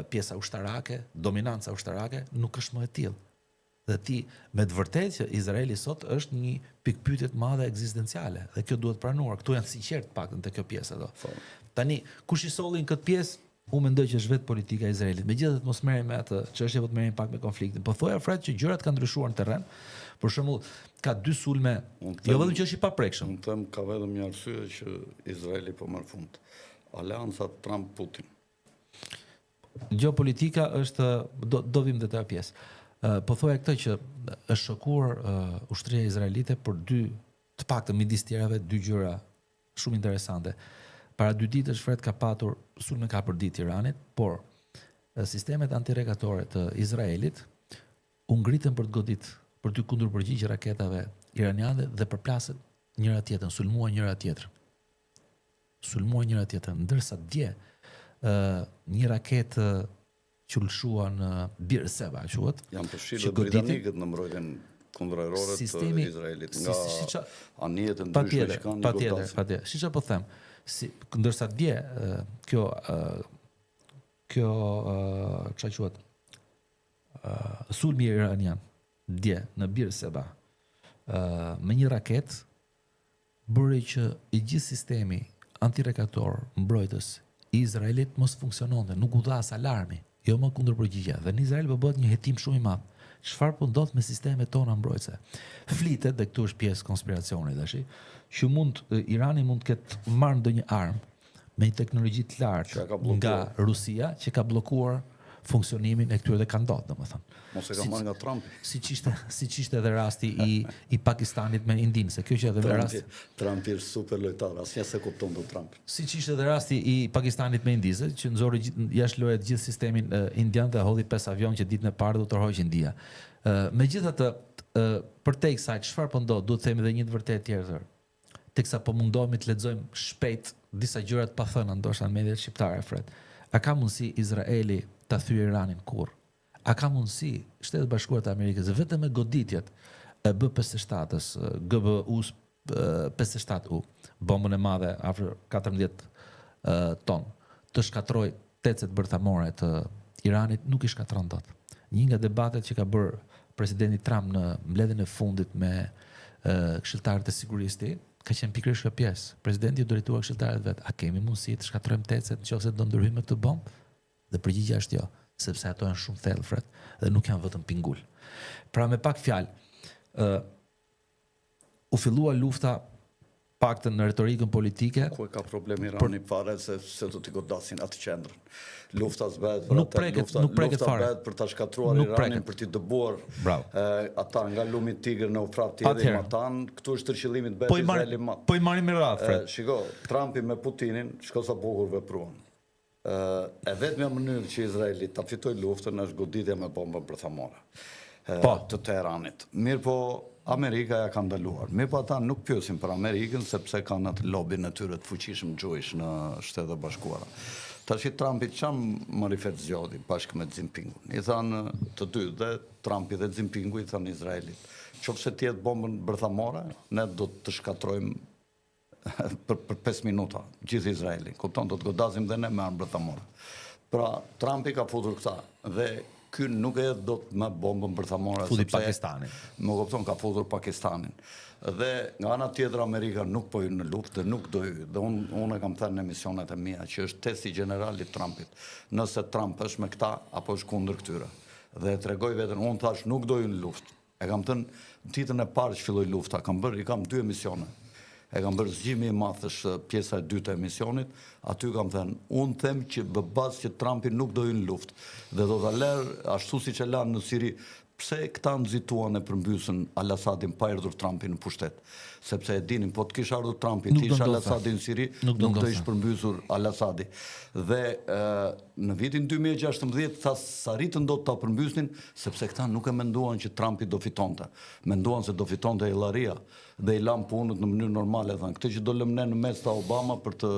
pjesa ushtarake, dominanca ushtarake, nuk është më e tillë. Dhe ti me të vërtetë që Izraeli sot është një pikpyetje të madhe ekzistenciale dhe kjo duhet pranuar. Ktu janë sinqert paktën te kjo pjesë ato. Tani, kush i sollin këtë pjesë? Unë mendoj që është vetë politika e Izraelit. Megjithatë mos merrem me atë çështje, po të merrem pak me konfliktin. Po thoja Fred që gjërat kanë ndryshuar në terren. Për shembull, ka 2 sulme, jo vetëm që është i paprekshëm. Unë them ka vetëm një arsye që Izraeli po merr fund. Aleanca Trump-Putin. Geopolitika është do vim te ta pjesë. Po thoja këtë që është shokuar ushtria izraelite për 2, të paktën midis tjerave, 2 gjëra shumë interesante. Para 2 ditësh Fred ka patur sulme ka përdit Iranit, por sistemet antirekatore të Izraelit u ngritën për të godit, për të kundërpërgjigjë raketave iraniane dhe përplasën njëra tjetrën, sulmuan njëra tjetrën, ndërsa dje një raketë që lëshua në Bir Seba, quhet. Janë përfshirë britanikët në mbrojtjen kundërerore të Izraelit nga anijet e ndryshme që kanë godasin. Patjetër. Siç po them, ndërsa dje kjo çfarë quhet? Sulmi iranian dje në Bir Seba me një raketë bëri që i gjithë sistemi antirekator mbrojtës i Izraelit mos funksiononte, nuk u dha as alarmi, jo më kundërpërgjigje. Dhe në Izrael po bëhet një hetim shumë i madh. Çfarë po ndodh me sistemet tona mbrojtëse? Flitet, dhe këtu është pjesë konspiracioni tash, që Irani mund të ketë marrë ndonjë armë me një teknologji të lartë nga Rusia që ka bllokuar funksionimin e këtyre dhe ka ndodhur, domethënë. Mos e ka marrë nga Trumpi. Siç ishte edhe rasti i Pakistanit me Indin, se kjo që edhe rasti Trumpi është super lojtar, asnjë se kupton do Trump. Siç ishte edhe rasti i Pakistanit me Indizë, që nxori jashtë loje gjithë sistemin indian dhe hodhi 5 avion që ditën e parë do të tërhoqë India. Megjithatë, përtej kësaj çfarë po ndodh, duhet të themi edhe një të vërtetë tjetër. Teksa po mundohemi të lexojmë shpejt disa gjëra të pathëna ndoshta në mediat shqiptare, Fred. A ka mundësi Izraeli ta thyejë Iranin kurrë? A ka mundësi Shtetet Bashkuara të Amerikës vetëm me goditjet e B-57-s, GBU 57U, bombën e madhe afër 14 ton, të shkatroj tecet bërthamore të Iranit, nuk i shkatron dot. Një nga debatet që ka bërë presidenti Trump në mbledhjen e fundit me këshilltarët e sigurisë, ka qenë pikërisht kjo pjesë. Presidenti u drejtua këshilltarët vet, a kemi mundësi të shkatrojmë tecet nëse do ndërhyjmë me këtë bombë? Dhe përgjigjja është jo, sepse ato janë shumë thellë, Fred, dhe nuk janë vetëm pingull. Pra me pak fjalë, u fillua lufta paktën në retorikën politike. Ku e ka problemi Irani fare se do t'i godasin atë qendrën. Lufta s'bëhet për nuk preket fare. Lufta bëhet për ta shkatruar Iranin, për t'i dëbuar ata nga lumi Tigër në Ufrat t'i edhe matan. Këtu është tërqëllimi të bëhet Izraeli mat. Po i marrim me radhë, Fred. Shiko, Trumpi me Putinin, shko sa bukur vepruan. E vetmja mënyrë që Izraeli ta fitoj luftën është goditja me bombën bërthamore të Teheranit. Mirë po, Amerika ja ka ndaluar. Me po ata nuk pyesin për Amerikën sepse kanë atë lobin e tyre të fuqishëm gjuish në Shtetet e Bashkuara. Tash Trumpi çam më rifet zgjodhi bashkë me Jinpingun. I thanë të dy, dhe Trumpi dhe Jinpingu i thanë Izraelit, qofse të jetë bombën bërthamore, ne do të shkatrojmë për 5 minuta gjithë Izraelin. Kupton, do të godasim dhe ne me armë bërthamore. Pra, Trumpi ka futur këta dhe ky nuk e do të me bombën bërthamore. Futi Pakistanin. Më kupton, ka futur Pakistanin. Dhe nga ana tjetër Amerika nuk po hyn në luftë dhe nuk do hyj. Dhe unë kam thënë në emisionet e mia që është testi general i Trumpit. Nëse Trump është me këta apo është kundër këtyre. Dhe tregoj veten, unë thash nuk do hyj në luftë. E kam thënë ditën e parë që filloi lufta, kam 2 emisione. E kam bërë zgjimi i madh, është pjesa e dytë e emisionit, aty kam thënë, unë them që bazë që Trumpi nuk do hyjë në luftë dhe do ta lërë ashtu siç e lanë në Siri. Pse këta nxituan e përmbysën Al-Asadin pa erdhur Trumpi në pushtet? Sepse e dinin, po të kishte ardhur Trumpi, të ishte Al-Asadi në Siri, nuk do ishte përmbysur Al-Asadi. Dhe në vitin 2016 tha s'arritën dot ta përmbysnin, sepse këta nuk e menduan që Trumpi do fitonte. Menduan se do fitonte Hillaria dhe i lan punët në mënyrë normale, thënë. Këtë që do lëm ne në mes ta Obama për të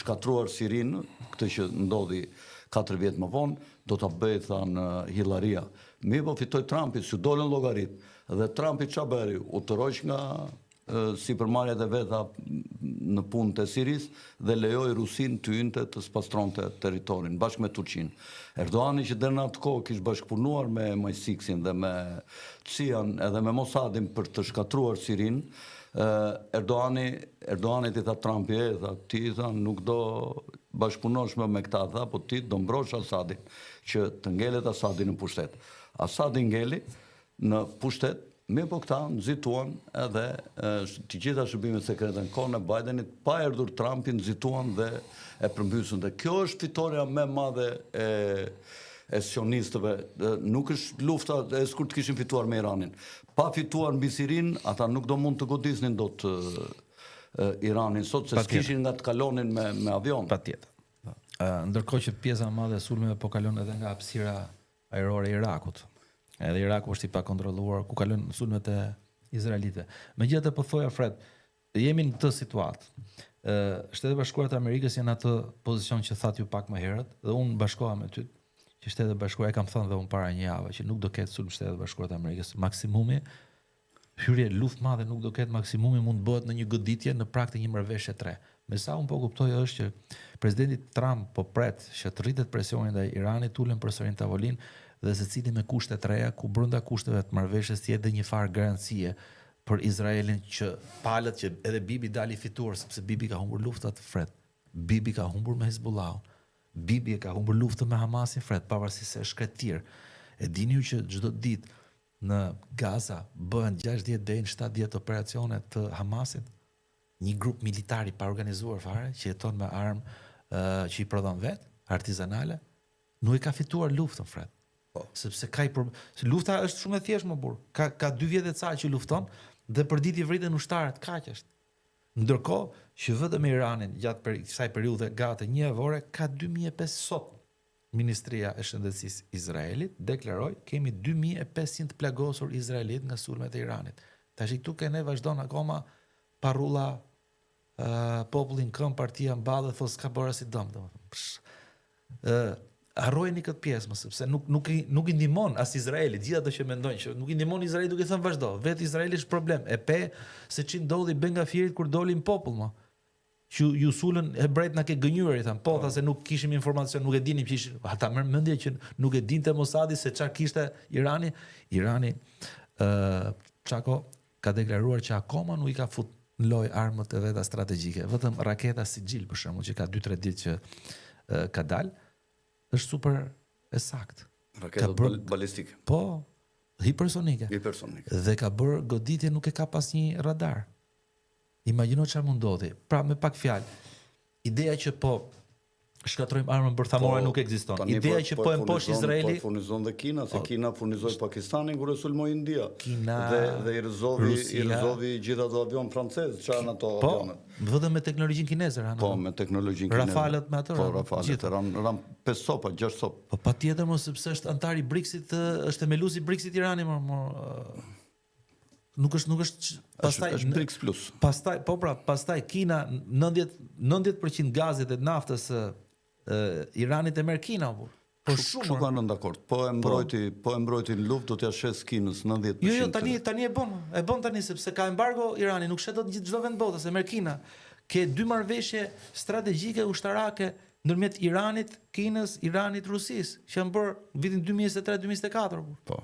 shkatruar Sirinë, këtë që ndodhi 4 vjet më vonë, do ta bëj, thënë, Hillaria. Mi po fitoj Trumpi, s'u dolën llogarit. Dhe Trumpi ç'a bëri? U tërhoq nga sipërmarrjet e veta në punët e Siris dhe lejoi Rusin të hynte të spastronte territorin bashkë me Turqinë. Erdoani që deri në atë kohë kishte bashkëpunuar me MI6-in dhe me CIA-n edhe me Mossadin për të shkatruar Sirinë, Erdoani i tha Trumpi, ti tha nuk do bashkëpunosh me këta, tha, po ti do mbrosh Asadin, që të ngelet Asadi në pushtet. Asadi ngeli në pushtet, me po këta nxituan edhe të gjitha shërbimet sekrete në kohën e Bidenit, pa erdhur Trumpi, nxituan dhe e përmbysën. Dhe kjo është fitoria më e madhe e sionistëve. Nuk është lufta e kur të kishin fituar me Iranin. Pa fituar mbi Sirin, ata nuk do mund të godisnin dot Iranin sot, se s'kishin nga të kalonin me avion. Patjetër. Ndërkohë që pjesa e madhe e sulmeve po kalon edhe nga hapësira ajrore e Irakut. Edhe Iraku është i pakontrolluar, ku kalon sulmet e izraelitëve. Megjithatë po thoja Fred, jemi në këtë situatë. Shtetet e Bashkuara të Amerikës janë atë pozicion që thatë ju pak më herët, dhe unë bashkoha me ty, që Shtetet e Bashkuara, e kam thënë dhe unë para një jave, që nuk do ketë sulm Shtetet e Bashkuara të Amerikës. Maksimumi, hyrje luftë madhe nuk do ketë, maksimumi mund bëhet në një goditje në prag të një marrëveshje 3. Me sa unë po kuptoj është që presidenti Trump po pret që të rritet presioni ndaj Iranit, tulen përsëri në tavolinë dhe secili me kushte të reja, ku brenda kushteve të marrëveshjes të jetë një farë garancie për Izraelin që palët që edhe Bibi dali fituar, sepse Bibi ka humbur luftat, Fred. Bibi ka humbur me Hezbollah. Bibi ka humbur luftën me Hamasin, Fred, pavarësisht se është kretir. E dini ju që çdo ditë në Gaza bëhen 60 deri në 70 operacione të Hamasit, një grup militar i paorganizuar fare që jeton me armë që i prodhon vet, artizanale, nuk e ka fituar luftën, Fred. Sepse lufta është shumë e thjeshtë, më burr. Ka 2 vjet e ca që lufton dhe përditje vriten ushtarët, kaq është. Ndërkohë që vetëm Iranin gjatë kësaj periudhe gati 1 javore ka 2500 sot. Ministria e Shëndetësisë Izraelit deklaroi kemi 2500 plagosur izraelit nga sulmet e Iranit. Tash këtu ne vazhdon akoma parrulla popullin këm, partia mballë, thos ka bërë si dëm, domethënë. Harrojeni këtë pjesë, më sepse nuk i ndihmon as Izraeli, gjithë ato që mendojnë që nuk i ndihmon Izraeli duke thënë vazhdo. Vetë Izraeli është problem. E pe se ç'i ndodhi Ben Gafirit kur dolin popull, më. Që ju sulën hebrejt na ke gënjur, i thanë, po, tha se nuk kishim informacion, nuk e dinim që ishin, ata merr mendje që nuk e dinte Mossadi se çfarë kishte Irani. Irani Çako ka deklaruar që akoma nuk i ka fut në lojë armët e veta strategjike. Vetëm raketa Sigil për shembull, që ka 2-3 ditë që ka dalë, është super e saktë. Raketat balistike. Po, hipersonike. Dhe ka bërë goditje, nuk e ka pas një radar. Imagjino çfarë mund ndodhi. Pra me pak fjalë, ideja që po shkatrojmë armën bërthamore nuk ekziston. Ideja që po e mposh Izraeli, po furnizon dhe Kina, se Kina furnizoi Pakistanin kur e sulmoi India. Dhe i rrezovi gjithë ato avion francez, çan ato avionet. Vetëm me teknologjinë kineze, Po, me teknologjinë kineze. Rafalet me ato. Po, Rafalet ran 5 sopa, 6 sop. Po patjetër, mos sepse është antar i BRICS-it, është themeluesi i BRICS-it Irani, Nuk është pastaj është BRICS plus. Pastaj Kina 90% gazit dhe naftës Iranit e merr Kina po. Po Kështu kanë dakord. Po e mbrojti në luftë do t'ja shes Kinës 90%. Jo, tani e bën tani sepse ka embargo Irani, nuk shet dot çdo vend botës e merr Kina. Ke dy marrëveshje strategjike ushtarake ndërmjet Iranit, Kinës, Iranit, Rusisë, që janë bërë vitin 2023-2024. Po.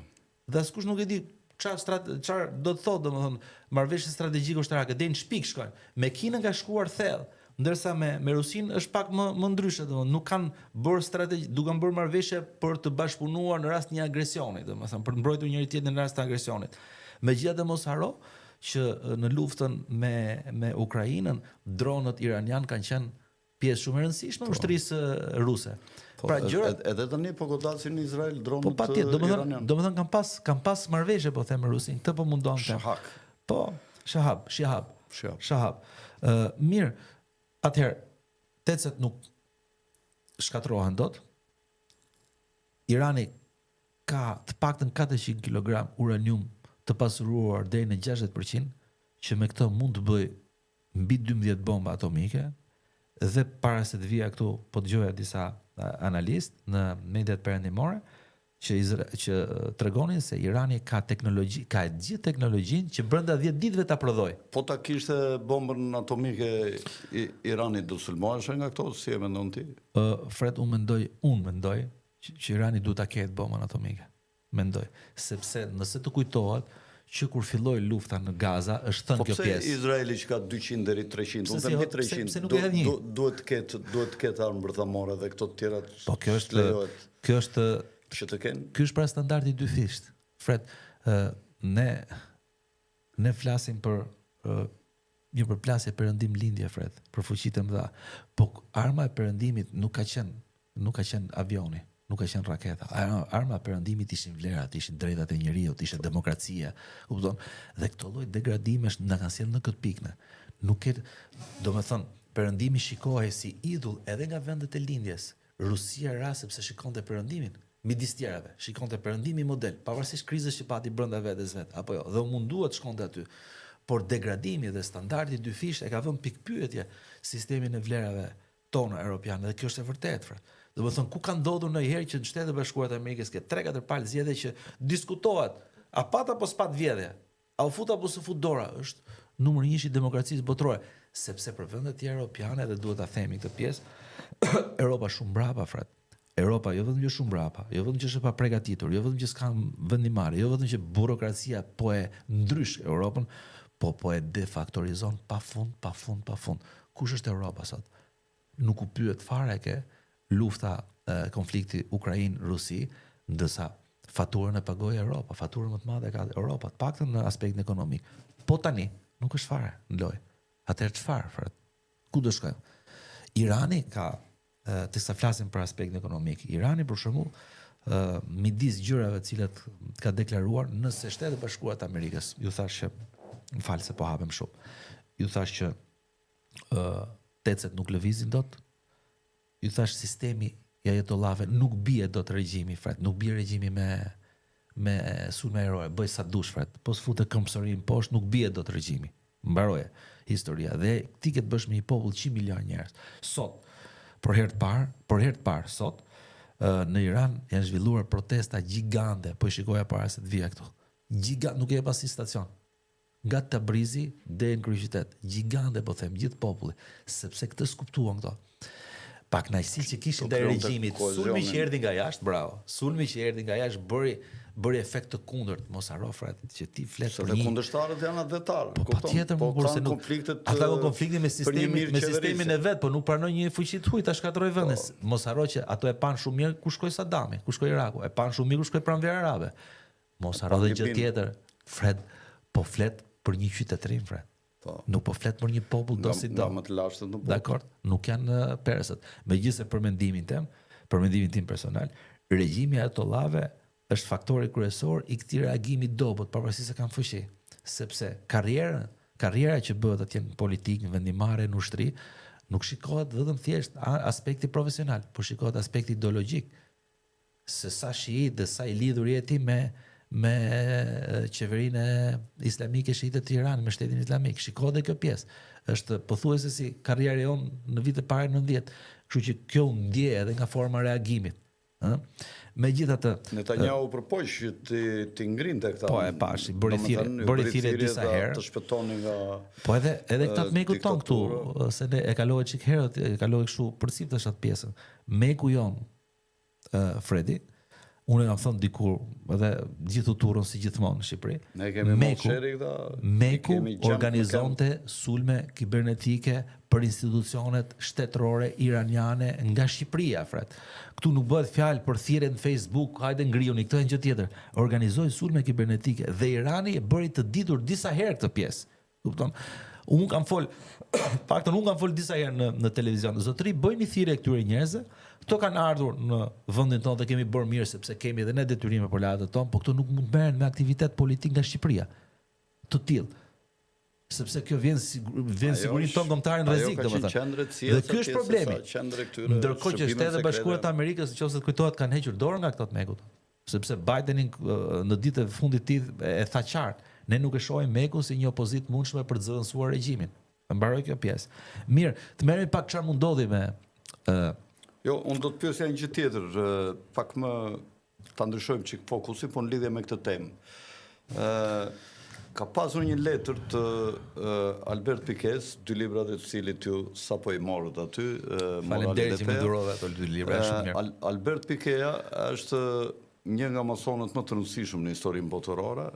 Dhe askush nuk e di çfarë do të thotë, domethënë, marrëveshje strategjike ushtarake deri në shpik shkojnë. Me Kinën ka shkuar thellë, ndërsa me Rusinë është pak më ndryshe, domethënë, nuk kanë bërë strategji, duke bërë marrëveshje për të bashkëpunuar në rast një agresioni, domethënë, për të mbrojtur njëri tjetrin në rast të agresionit. Megjithatë mos haro që në luftën me Ukrainën, dronët iranian kanë qenë pjesë shumë e rëndësishme e ushtrisë ruse. Pra gjërat edhe tani po godasin në Izrael dronët iranian. Domethënë kanë pas marrëveshje po them me Rusin. Këtë po mundon të. Po, Shahab. Mirë. Atëherë, tecet nuk shkatrohen dot. Irani ka të paktën 400 kg uranium të pasuruar deri në 60%, që me këtë mund të bëj mbi 12 bomba atomike, dhe para se të vija këtu, po dëgjoja disa analistë në mediat perëndimore që tregonin se Irani ka gjithë teknologjinë që brenda 10 ditëve ta prodhoj. Po ta kishte bombën atomike Irani do sulmoheshe nga këto, si e mendon ti? Fred, unë mendoj që Irani duhet ta ketë bombën atomike. Mendoj, sepse nëse të kujtohet që kur filloi lufta në Gaza është thënë kjo pjesë. Po pse Izraeli që ka 200 deri 300, unë them 300, duhet të ketë armë bërthamore dhe këto të tjera. Po kjo është që të kenë. Ky është pra standardi dyfisht. Fred, ne flasim për një përplasje perëndim lindje, Fred, për fuqitë e mëdha. Po arma e perëndimit nuk ka qenë avioni, nuk ka qenë raketa. Arma e perëndimit ishin vlerat, ishin drejtat e njerëzit, ishte demokracia, kupton? Dhe këto lloj degradimesh na kanë sjellë në këtë pikë. Nuk ke, domethënë, perëndimi shikohej si idhull edhe nga vendet e lindjes. Rusia ra sepse shikonte perëndimin. Midis tjerave, shikonte perëndimi model, pavarësisht krizës që pati brenda vetes vet, apo jo, dhe munduat të shkonte aty. Por degradimi dhe standardi dyfisht e ka vënë pikpyetje sistemin e vlerave tona europiane, dhe kjo është e vërtetë, Fred. Domethënë, ku ka ndodhur ndonjëherë që në Shtetet e Bashkuara të Amerikës ke 3-4 palë zgjedhje që diskutohet, a pat apo s'pat vjedhje, a u fut apo s'u fut dora, është numër 1 i demokracisë botërore, sepse për vendet e tjera europiane, dhe duhet ta themi këtë pjesë, Europa shumë mbrapa, Fred. Europa jo vetëm që shumë mbrapa, jo vetëm që është pa përgatitur, jo vetëm që s'ka vendimarrje, jo vetëm që burokracia po e ndrysh Europën, po e defaktorizon pafund. Kush është Europa sot? Nuk u pyet fare ke lufta, konflikti Ukrainë-Rusi, ndërsa faturën e pagoi Europa, faturën më të madhe ka Europa, të paktën në aspektin ekonomik. Po tani nuk është fare në lojë. Atëherë çfarë, Fred? Ku do shkojmë? Irani ka të sa flasim për aspektin ekonomik. Irani për shembull, midis gjërave të cilat ka deklaruar, nëse Shtetet e Bashkuara të Amerikës, ju thash që më fal se po hapem shumë. Ju thash që tecet nuk lëvizin dot. Ju thash sistemi i ajetollave nuk bie dot regjimi, Fred, nuk bie regjimi me sulme aerore, bëj sa dush, Fred. Po s'futet këmbësorin poshtë, nuk bie dot regjimi. Mbaroje historia dhe ti ke të bësh me një popull 100 milion njerëz. Sot për herë të parë sot në Iran janë zhvilluar protesta gjigante, po i shikoja para se të vija këtu. Nuk e pas një stacion. Nga Tabrizi deri në kryeqytet, gjigante po them, gjithë populli, sepse këtë skuptuan këto. Pak kënaqësi që kishin ndaj regjimit, sulmi që erdhi nga jashtë, bravo. Sulmi që erdhi nga jashtë bëri efekt të kundërt, mos haro, Fred, që ti flet për një kundërshtarët janë detar. Po patjetër, kurse nuk ata kanë konflikte me sistemin e vet, po nuk pranojnë një fuqi të huaj ta shkatërroj vendin. Mos haro që ato e pan shumë mirë ku shkoi Sadami, ku shkoi Iraku, e pan shumë mirë ku shkoi pranverë arabe. Mos haro dhe gjë tjetër, Fred, po flet për një qytetërim, Fred. Nuk po flet për një popull do si do. Dakor, nuk janë persët. Megjithëse për mendimin tim personal, regjimi i ajatollave është faktori kryesor i këtij reagimi dobët, pavarësisht se kanë fuqi, sepse karriera që bëhet atje në politikë, në vendimmarrje, në ushtri, nuk shikohet vetëm thjesht aspekti profesional, por shikohet aspekti ideologjik. Se sa shihit dhe sa i lidhur je ti me me qeverinë islamike shiite të Iranit, me shtetin islamik. Shiko dhe kjo pjesë. Është pothuajse si karriera jonë në vitet para 90, kështu që kjo ndje edhe nga forma reagimit. Ëh. Megjithatë, Netanyahu përpoq që ti ngrinte këta. Po e pash, bëri thirrje disa herë. Të shpëtoni nga. Po edhe këta të Meku ton këtu, se ne e kaloi çik herët, e kaloi kështu përcip të atë pjesën. Meku jon Fredi, unë kam thënë dikur, edhe gjithu turën si gjithmonë në Shqipëri. Ne kemi Meku organizonte sulme kibernetike për institucionet shtetërore iraniane nga Shqipëria, Fred. Këtu nuk bëhet fjalë për thirrje në Facebook, hajde ngriuni, këtë e gjë tjetër. Organizoi sulme kibernetike dhe Irani e bëri të ditur disa herë këtë pjesë. Kupton? Unë kam fol disa herë në televizion. Zotëri, bëjni thirrje këtyre njerëzve. Këto kanë ardhur në vendin tonë dhe kemi bërë mirë sepse kemi edhe ne detyrime për lajët tonë, po këto nuk mund të merren me aktivitet politik nga Shqipëria. Të tillë. Sepse kjo vjen sigurisht tonë kombëtare në rrezik, domethënë. Dhe ky është problemi. Ndërkohë që Shtetet e Bashkuara të Amerikës, nëse të kujtohet, kanë hequr dorën nga këto të Mekut. Sepse Bideni në ditët e fundit të tij e tha qartë, ne nuk e shohim Mekun si një opozitë mundshme për të zëvendësuar regjimin. Mbaroj kjo pjesë. Mirë, të merremi pak çfarë mund ndodhi me Jo, unë do të pyesja një gjë tjetër, pak më ta ndryshojmë çik fokusin, po në lidhje me këtë temë. Ka pasur një letër të Albert Piquet, 2 librat e të cilit ju sapo i morët aty. Faleminderit që më dhurove ato 2 libra, shumë mirë. Albert Piquet është një nga masonët më të rëndësishëm në historinë botërore,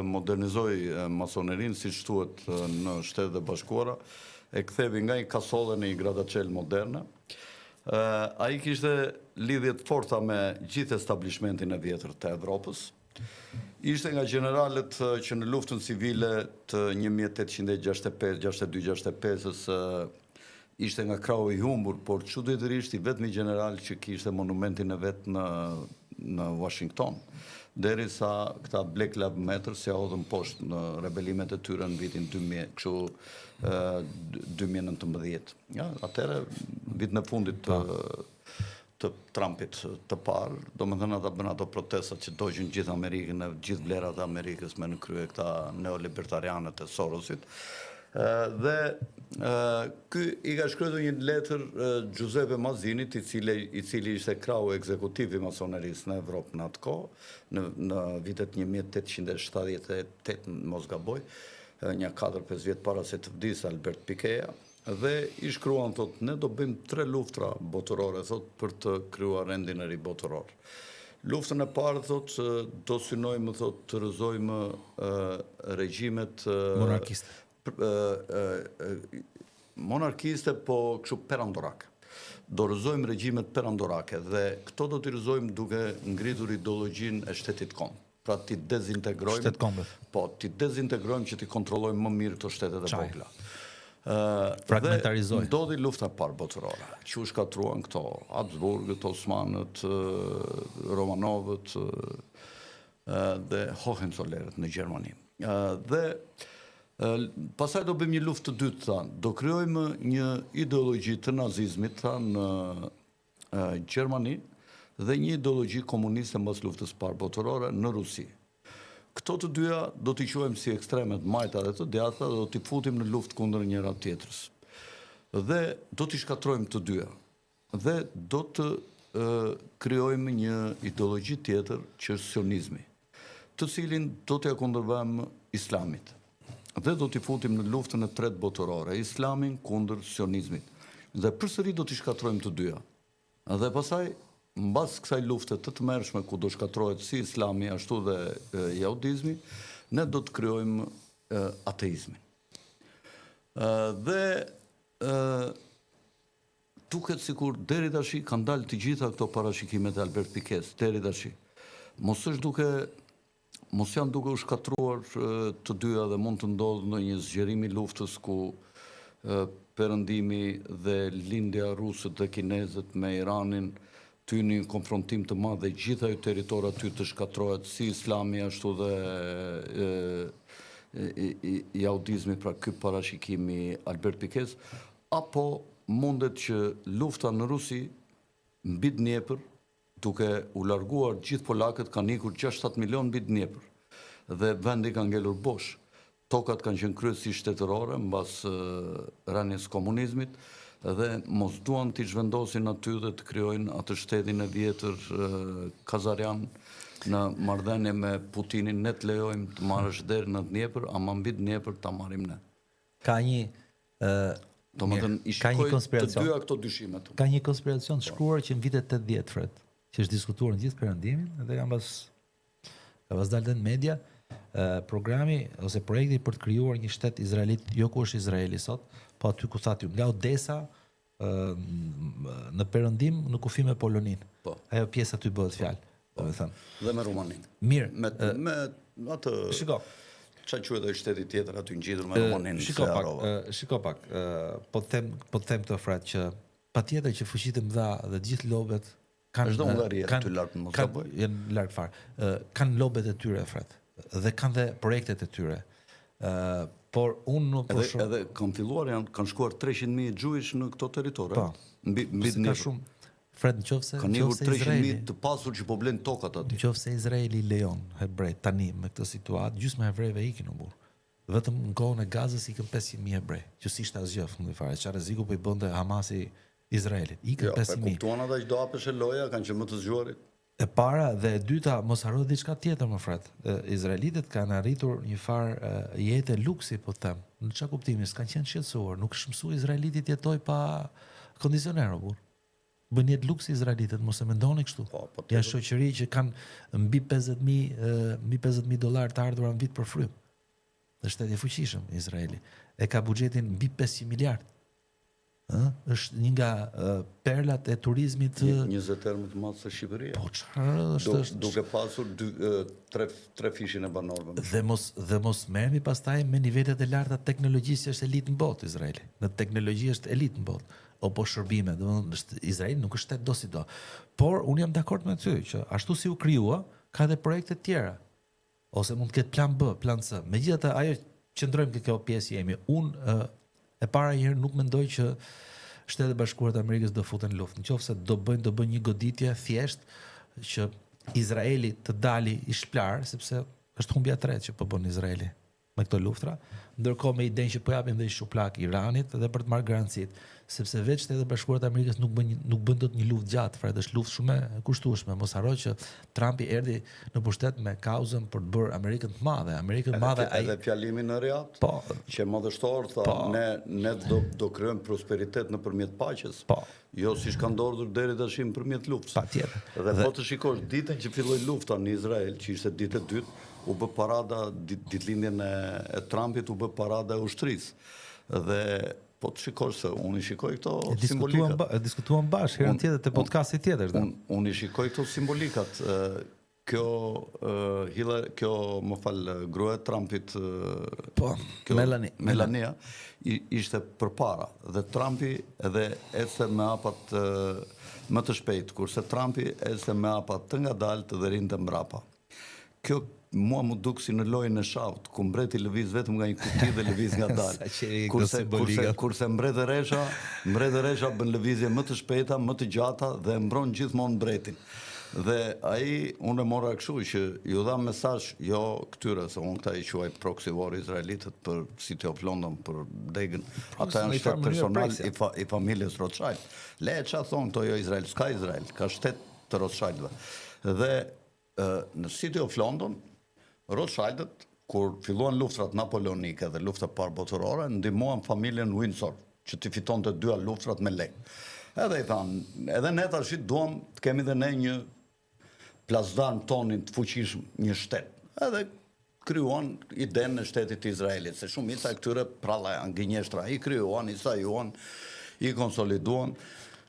modernizoi masonerinë siç thuhet në Shtetet e Bashkuara, e kthevi nga një kasolle në një gradacel moderne. Ai kishte lidhje të forta me gjithë establishmentin e vjetër të Evropës. Ishte nga generalet që në luftën civile të 1865-62-65-ës ishte nga krahu i humbur, por çuditërisht i vetmi general që kishte monumentin e vet në Washington, derisa këta Black Lab Matters ja hodhën poshtë në rebelimet e tyre në vitin 2019. Ja, atëherë vitin e fundit të Trumpit të parë, domethënë ata bën ato protestat që dogjin gjithë Amerikën, gjithë vlerat e Amerikës me në krye këta neolibertarianët e Sorosit. Dhe ky i ka shkruar një letër Giuseppe Mazinit, i cili ishte krahu ekzekutiv i masonerisë në Evropë në atë kohë, në vitet 1878, mos gaboj, një 4-5 vjet para se të vdisë Albert Piquet. Dhe i shkruan, thot, ne do bëjmë 3 luftra botërore, thot, për të krijuar rendin e ri botëror. Luftën e parë, thot, do synojmë, thot, të rrëzojmë regjimet monarkiste, po kështu perandorake. Do rrëzojmë regjimet perandorake dhe këto do t'i rrëzojmë duke ngritur ideologjinë e shtetit kombë. Pra t'i dezintegrojmë. Po, t'i dezintegrojmë që t'i kontrollojmë më mirë këto shtetet e vogla. Fragmentarizoj. Ndodhi lufta e parë botërore, që u shkatruan këto Habsburgët, Osmanët, Romanovët dhe Hohenzollerët në Gjermani. Dhe pastaj do bëjmë një luftë të dytë, thanë. Do krijojmë një ideologji të nazizmit në Gjermani dhe një ideologji komuniste mbas luftës së parë botërore në Rusi. Këto të dyja do t'i quajmë si ekstremet majta dhe të djatha dhe do t'i futim në luftë kundër njëra tjetrës. Dhe do t'i shkatrojmë të dyja. Dhe do të krijojmë një ideologji tjetër që është sionizmi, të cilin do t'ja kundërvejmë islamit. Dhe do t'i futim në luftën e tretë botërore, islamin kundër sionizmit. Dhe përsëri do t'i shkatrojmë të dyja. Dhe pasaj, mbas kësaj lufte të tmerrshme ku do shkatrohet si islami ashtu dhe jehudizmi, ne do të krijojmë ateizmin. Dhe duket sikur deri tash kanë dalë të gjitha këto parashikimet e Albert Piquet, deri tash. Mos janë duke u shkatruar të dyja dhe mund të ndodhë në një zgjerim i luftës ku perëndimi dhe lindja rusët dhe kinezët me Iranin ty një konfrontim të madh dhe gjitha ajo territor aty të shkatrohet si islami ashtu dhe jehudizmi, pra ky parashikimi Albert Piquet, apo mundet që lufta në Rusi mbi Dnjepër duke u larguar gjithë polakët kanë ikur 6-7 milion mbi Dnjepër dhe vendi ka ngelur bosh. Tokat kanë qenë kryesisht shtetërore mbas rënies komunizmit dhe mos duan t'i zhvendosin aty dhe të krijojnë atë shtetin e vjetër kazarian në marrëdhënie me Putinin. Ne të lejojmë të marrësh derë në Dnjepër, ama mbi Dnjepër ta marrim ne. Ka një Domethënë i shikoj të dyja këto dyshimet. Ka një konspiracion të shkruar që në vitet 80, Fred, që është diskutuar në gjithë perëndimin dhe ka pas dalë në media programi ose projekti për të krijuar një shtet izraelit, jo ku është Izraeli sot, po aty ku thatë ju, nga Odessa në perëndim në kufi me Polonin. Po. Ajo pjesa aty bëhet fjalë, domethënë. Dhe me Rumaninë. Mirë. Me atë shiko. Çfarë quhet ai shteti tjetër aty ngjitur me Rumaninë? Shiko pak, po të them këtë Fred që patjetër që fuqitë mëdha dhe të gjithë lobet kanë është Hungaria aty lart mos ka bëj. Janë lart fare. Kanë lobet e tyre Fred dhe kanë dhe projektet e tyre. Por unë nuk po shoh. Edhe kanë filluar kanë shkuar 300.000 gjuish në këto territore. Po. Mbi ka shumë. Fred, nëse kanë ikur 300.000 të pasur që po blen tokat aty. Nëse Izraeli lejon hebrejt tani me këtë situatë, gjysma e hebrejve ikin u burr. Vetëm në kohën e Gazës ikën 500.000 hebrej, që si ishte asgjë fundi fare. Çfarë rreziku po i bënte Hamasi Izraelit. Ikën 500.000. Po kuptuan ata që do hapesh loja, kanë qenë më të zgjuarit. E para dhe e dyta, mos harro diçka tjetër më Fred. Izraelitët kanë arritur një farë jetë luksi, po them. Në çfarë kuptimi? S'kan qenë shqetësuar, nuk është mësuar izraelitit jetoj pa kondicioner u burr. Bën jetë luksi izraelitët, mos e mendoni kështu. Janë shoqëri që kanë mbi 50.000 dollar të ardhura në vit për frym. Është shteti i fuqishëm Izraeli. E ka buxhetin mbi 500 miliard. Është një nga perlat e turizmit 20 herë më të madh se Shqipëria. Po çfarë është? Duke pasur tre fishin e banorëve. Dhe mos merremi pastaj me nivelet e larta të teknologjisë, është elit në botë Izraeli. Në teknologji është elit në botë. Apo shërbime, domethënë Izraeli nuk është shtet do si do. Por unë jam dakord me ty që ashtu si u krijua, ka dhe projekte të tjera. Ose mund të ketë plan B, plan C. Megjithatë ajo qëndrojmë ke kjo pjesë jemi. Unë e para herë nuk mendoj që Shtetet e Bashkuara të Amerikës do futen në luftë. Nëse do bëjnë një goditje thjesht që Izraeli të dali i shplar, sepse është humbja e tretë që po bën Izraeli me këto luftra, ndërkohë me idenë që po japin dhe shuplak Iranit dhe për të marrë garancitë, sepse vetë Shtetet e Bashkuara të Amerikës nuk bën dot një luftë gjatë, pra është luftë shumë e kushtueshme. Mos harro që Trumpi erdhi në pushtet me kauzën për të bërë Amerikën të madhe. Amerikën të madhe edhe fjalimin në Riyadh, që madhështor tha, ne do krijojmë prosperitet nëpërmjet paqes. Jo siç ka ndodhur deri tash nëpërmjet luftës. Patjetër. Dhe po të shikosh ditën që filloi lufta në Izrael, që ishte ditë e dytë, u bë parada ditëlindjen e Trumpit, u bë parada e ushtrisë. Dhe po të shikosh se unë i shikoj këto simbolikat. Diskutuam bashkë herën tjetër te podcasti tjetër. Unë i shikoj këto simbolikat. Kjo më fal gruaja e Trumpit, Melania, ishte përpara dhe Trumpi edhe ecte me hapat më të shpejt, kurse Trumpi ecte me hapat të ngadaltë dhe rinte mbrapa. Kjo mua më duk si në lojën e shavt, ku mbreti lëviz vetëm nga një kuti dhe lëviz nga dalë. Kurse mbret e resha bën lëvizje më të shpejta, më të gjata dhe mbron gjithmonë mbretin. Dhe ai unë e mora kështu që ju dha mesazh jo këtyre, se unë këta i quaj proxy war izraelitët për City of London, për degën. Ata janë shtet personal i familjes Rothschild. Le çfarë thon këto, jo Izrael, s'ka Izrael, ka shtet të Rothschildëve. Dhe në City of London Rothschildët, kur filluan luftrat napoleonike dhe lufta parë botërore, ndihmuan familjen Windsor, që t'i fitonte dyja luftrat me lekë. Edhe i thanë, edhe ne tash duam të kemi dhe ne një plasdarm tonin të fuqishëm, një shtet. Edhe krijuan idenë në shtetit të Izraelit, se shumica e këtyre pralla janë gënjeshtra, i krijuan, i sajuan, i konsoliduan,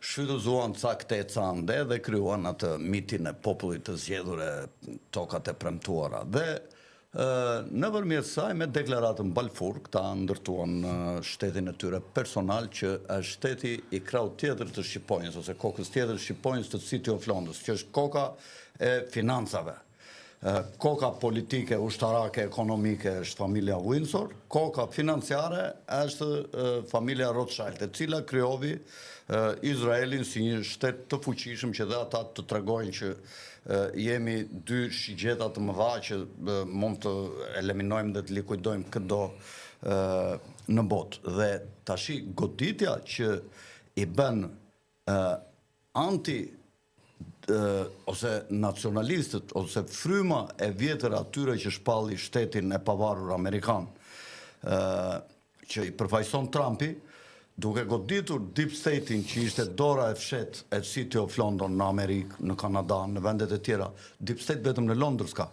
shfrytëzuan ca këte ca ande dhe krijuan atë mitin e popullit të zgjedhur e tokat e premtuara. Dhe nëpërmjet saj me deklaratën Balfour, këta ndërtuan shtetin e tyre personal, që është shteti i kraut tjetër të Shqiponjës, ose kokës tjetër të Shqiponjës të City of London, që është koka e financave. koka politike, ushtarake, ekonomike është familja Windsor, koka financiare është familja Rothschild, e cila krijovi Izraelin si një shtet të fuqishëm që dhe ata të tregojnë që jemi dy shigjeta të mëdha që mund të eliminojmë dhe të likuidojmë këdo në botë. Dhe tashi goditja që i bën ose nacionalistët ose fryma e vjetër atyre që shpalli shtetin e pavarur Amerikan, që i përfaqëson Trumpi, duke goditur Deep State-in që ishte dora e fshet e City of London në Amerikë, në Kanada, në vendet e tjera. Deep State vetëm në Londër s'ka.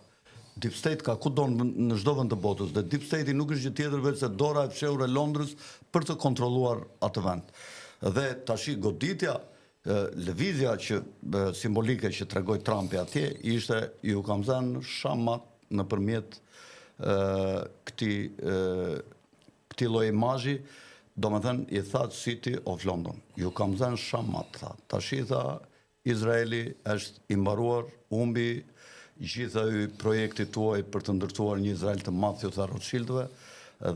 Deep State ka kudo në çdo vend të botës dhe Deep State-i nuk është gjë tjetër veç se dora e fshehur e Londrës për të kontrolluar atë vend. Dhe tashi goditja, lëvizja që simbolike që tregoi Trumpi atje ishte ju kam zënë shamat nëpërmjet këtij lloji imazhi, domethënë i tha City of London. Ju kam zënë shamat, tha. Tashi tha Izraeli është i mbaruar, humbi gjitha projektit tuaj për të ndërtuar një Izrael të madh, ju tha Rothschildëve,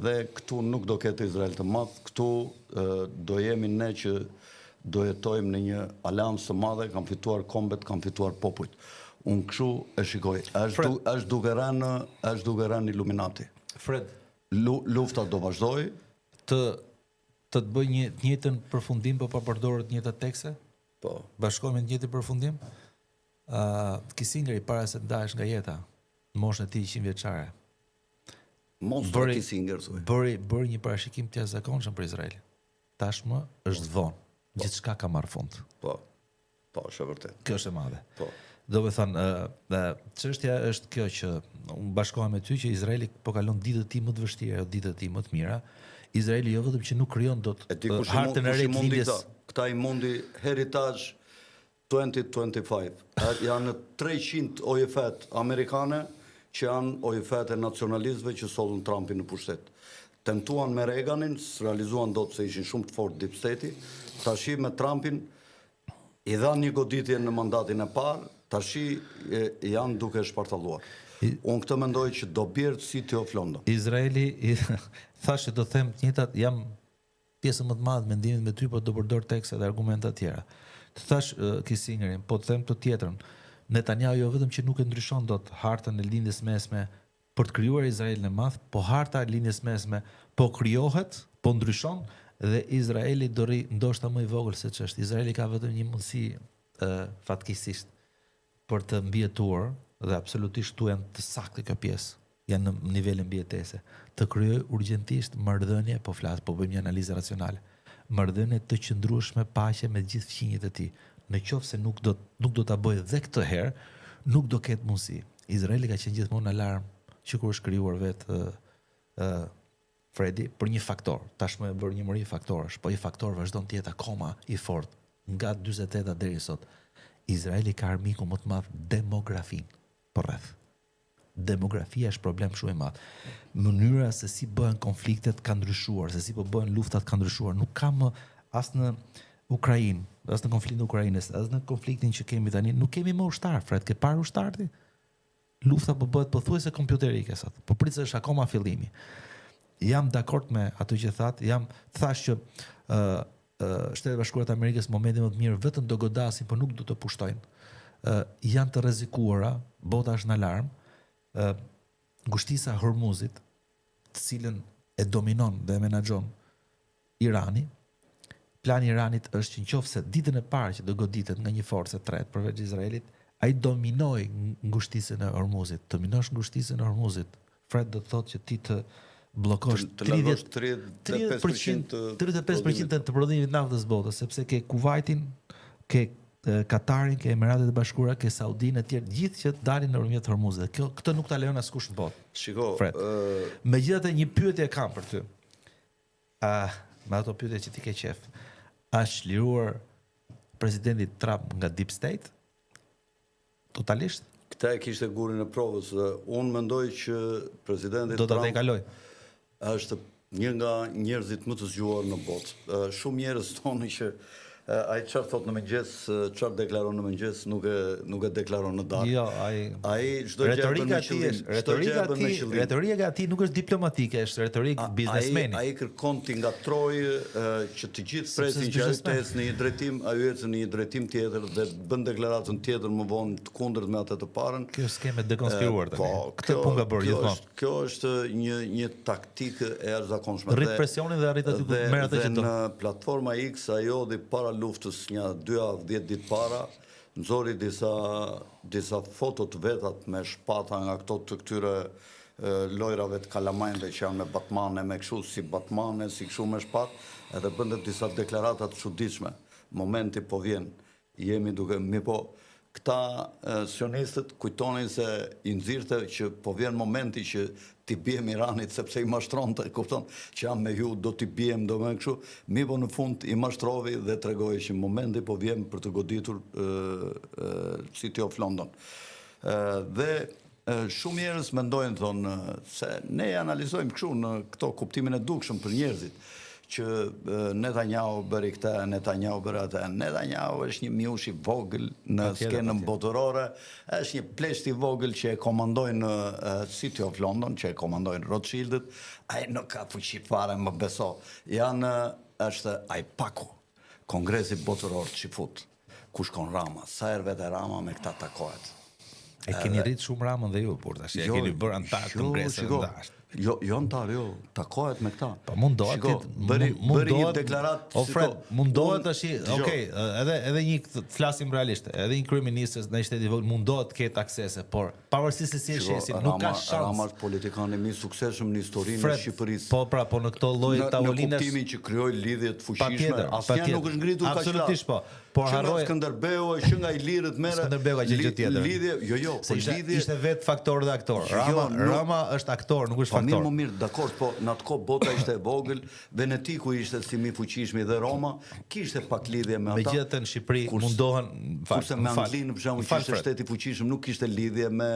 dhe këtu nuk do ketë Izrael të madh, këtu do jemi ne që do jetojmë në një aleancë të madhe, kam fituar kombet, kam fituar popujt. Unë kështu e shikoj. Është duke rënë Illuminati. Fred, lufta do vazhdoj. Të bëj një të njëjtën përfundim, po pa përdorur të njëjtat tekste? Po. Bashkohemi në të njëjtin përfundim? Kisingeri para se të ndahesh nga jeta, në moshën e tij 100 vjeçare. Monstri Kissinger thuaj. Bëri një parashikim të jashtëzakonshëm për Izraelin. Tashmë është vonë. Gjithçka ka marrë fund. Po, është e vërtet. Kjo është e madhe. Po. Do të thënë, çështja është kjo që unë bashkohem me ty që Izraeli po kalon ditët e tij më të vështira, ditët e tij më të mira. Izraeli jo vetëm që nuk krijon dot hartën e re të lindjes. Këta i mundi Heritage 2025. Janë 300 OIF-et amerikane që janë OIF-et e nacionalistëve që sollën Trumpin në pushtet. Tentuan me Reaganin, s'realizuan dot se ishin shumë të fortë Deep State-i. Tashi me Trumpin i dhanë një goditje në mandatin e parë, tashi janë duke shpartalluar. Unë këtë mendoj që do bjerë City of London. Izraeli, thashë do them të njëjtat, jam pjesë më të madhe mendimit me ty, por do përdor tekste dhe argumente të tjera. Të thash Kissingerin, po të them të tjetrën. Netanyahu jo vetëm që nuk e ndryshon dot hartën e lindjes mesme për të krijuar Izraelin e madh, po harta e lindjes mesme po krijohet, po ndryshon dhe Izraeli do rri ndoshta më i vogël se ç'është. Izraeli ka vetëm një mundësi fatkeqësisht për të mbijetuar dhe absolutisht tu janë të saktë kjo pjesë. Janë në nivelin mbijetese. Të krijoj urgjentisht marrëdhënie, po bëjmë një analizë racionale. Marrëdhënie të qëndrueshme paqe me gjithë fqinjet e tij. Në qoftë se nuk do ta bëjë dhe këtë herë, nuk do ketë mundësi. Izraeli ka qenë gjithmonë në alarm që kur është krijuar vetë Fredi për një faktor. Tashmë e bërë një mëri faktorësh, po i faktor vazhdon të jetë akoma i fortë nga 48 deri sot. Izraeli ka armiku më të madh demografin për rreth. Demografia është problem shumë i madh. Mënyra se si bëhen konfliktet ka ndryshuar, se si po bëhen luftat ka ndryshuar. Nuk ka më as në Ukrainë, as në konfliktin e Ukrainës, as në konfliktin që kemi tani, nuk kemi më ushtar, Fred, ke parë ushtar ti? Lufta po bëhet pothuajse kompjuterike sot. Po prit se është akoma fillimi. Jam dakord me atë që thash që Shtetet Bashkuara të Amerikës në momentin më të mirë vetëm do godasin, por nuk do të pushtojnë. Janë të rrezikuara, bota është në alarm. Ngushtisa e Hormuzit, të cilën e dominon dhe e menaxhon Irani. Plani i Iranit është që nëse ditën e parë që do goditet nga një forcë e tretë përveç Izraelit, ai dominoi ngushtisën e Hormuzit. Të minosh ngushtisën e Hormuzit, Fred do të thotë që ti të bllokosh 35% të prodhimit naftës botës, sepse ke Kuvajtin, ke Katarin, ke Emiratet e Bashkuara, ke Saudinë e tjerë, gjithë që dalin nëpërmjet Hormuzit. Këtë nuk ta lejon askush në botë. Shiko, megjithatë një pyetje kam për ty. Me ato pyetje që ti ke qef. A shliruar presidenti Trump nga Deep State? Totalisht? Këta e kishte gurin e provës. Unë mendoj që presidenti do ta tejkaloj. Është një nga njerëzit më të zgjuar në botë. Shumë njerëz thonë që Ai çfarë thot në mëngjes, çfarë deklaron në mëngjes, nuk e deklaron në darkë. Jo, ai çdo gjë bën me qëllim. Retorika e tij nuk është diplomatike, është retorik biznesmeni. Ai kërkon ti ngatroj që të gjithë presin që ai tes në një drejtim, ai ecën në një drejtim tjetër dhe bën deklaratën tjetër më vonë të kundërt me atë të parën. Kjo skemë dekonspiruar tani. Këtë punë ka bërë gjithmonë. Kjo është një taktikë e jashtëzakonshme. Rrit presionin dhe arrit aty ku merr atë që do. Në platforma X ajo dhe para luftës një 2 javë 10 ditë para nxori disa foto të vetat me shpata nga këto të këtyre lojrave të kalamajnëve që janë me batmane, me kështu si batmane, si kështu me shpat, edhe bëndet disa deklarata të çuditshme. Momenti po vjen, jemi duke këta sionistët kujtonin se i nxirrte që po vjen momenti që t'i biem Iranit sepse i mashtronte, kupton, që jam me ju, do t'i biem, do me kështu, mi po në fund i mashtrovi dhe tregoi që momenti po vjen për të goditur City of London. Dhe shumë njerëz mendojnë, thonë, se ne analizojmë kështu në këto kuptimin e dukshëm për njerëzit, që Netanyahu bëri këtë, Netanyahu bëri atë. Netanyahu është një miush i vogël në skenën botërore, është një plesht i vogël që e komandojnë City of London, që e komandojnë Rothschildet, ai nuk ka fuqi fare, më beso. Është AIPAC-u, Kongresi Botëror Çifut, ku shkon Rama, sa herë vetë Rama me këta takohet. E keni rrit shumë Ramën dhe ju, por tash e keni bërë antar Kongresit të dashur. Jo antar, takohet me këta. Po mundohet bëri një deklarat. Mundohet tash, okay, edhe një flasim realisht, edhe një kryeminist në shtetin e vogël mundohet të ketë aksese, por pavarësisht se si e shesin, nuk ka shans. Rama është politikan më i suksesshëm në historinë e Shqipërisë. Po në këto lloj tavolinesh. Në kuptimin që krijoi lidhje të fuqishme, asnjë nuk është ngritur kaq lart. Absolutisht po. Por harroi Skënderbeu që nga Ilirët merr. Skënderbeu ka gjë tjetër. Lidhje, po lidhje. Ishte vetë faktor dhe aktor. Rama është aktor, nuk është faktor. Mirë, dakord, po në atë kohë bota ishte e vogël, Venetiku ishte si mi fuqishmi dhe Roma kishte pak lidhje me ata. Megjithatë në Shqipëri mundohen kurse me Anglinë për shembull që ishte shteti i fuqishëm nuk kishte lidhje, me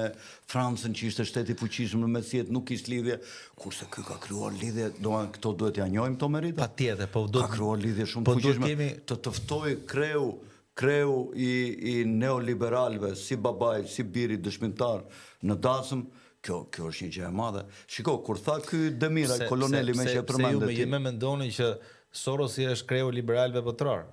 Francën që ishte shteti i fuqishëm në Mesjet nuk kishte lidhje, kurse ky ka krijuar lidhje, domethënë këto duhet ja njohim këto merita. Patjetër, po do ka krijuar lidhje shumë të fuqishme. Të ftoi kreu i neoliberalëve, si babai, si biri dëshmitar në dasëm. Kjo është një gjë e madhe. Shiko, kur tha ky Demiraj, koloneli me që e përmendet ti. Se ju me mendoni që Sorosi është kreu liberalëve botror.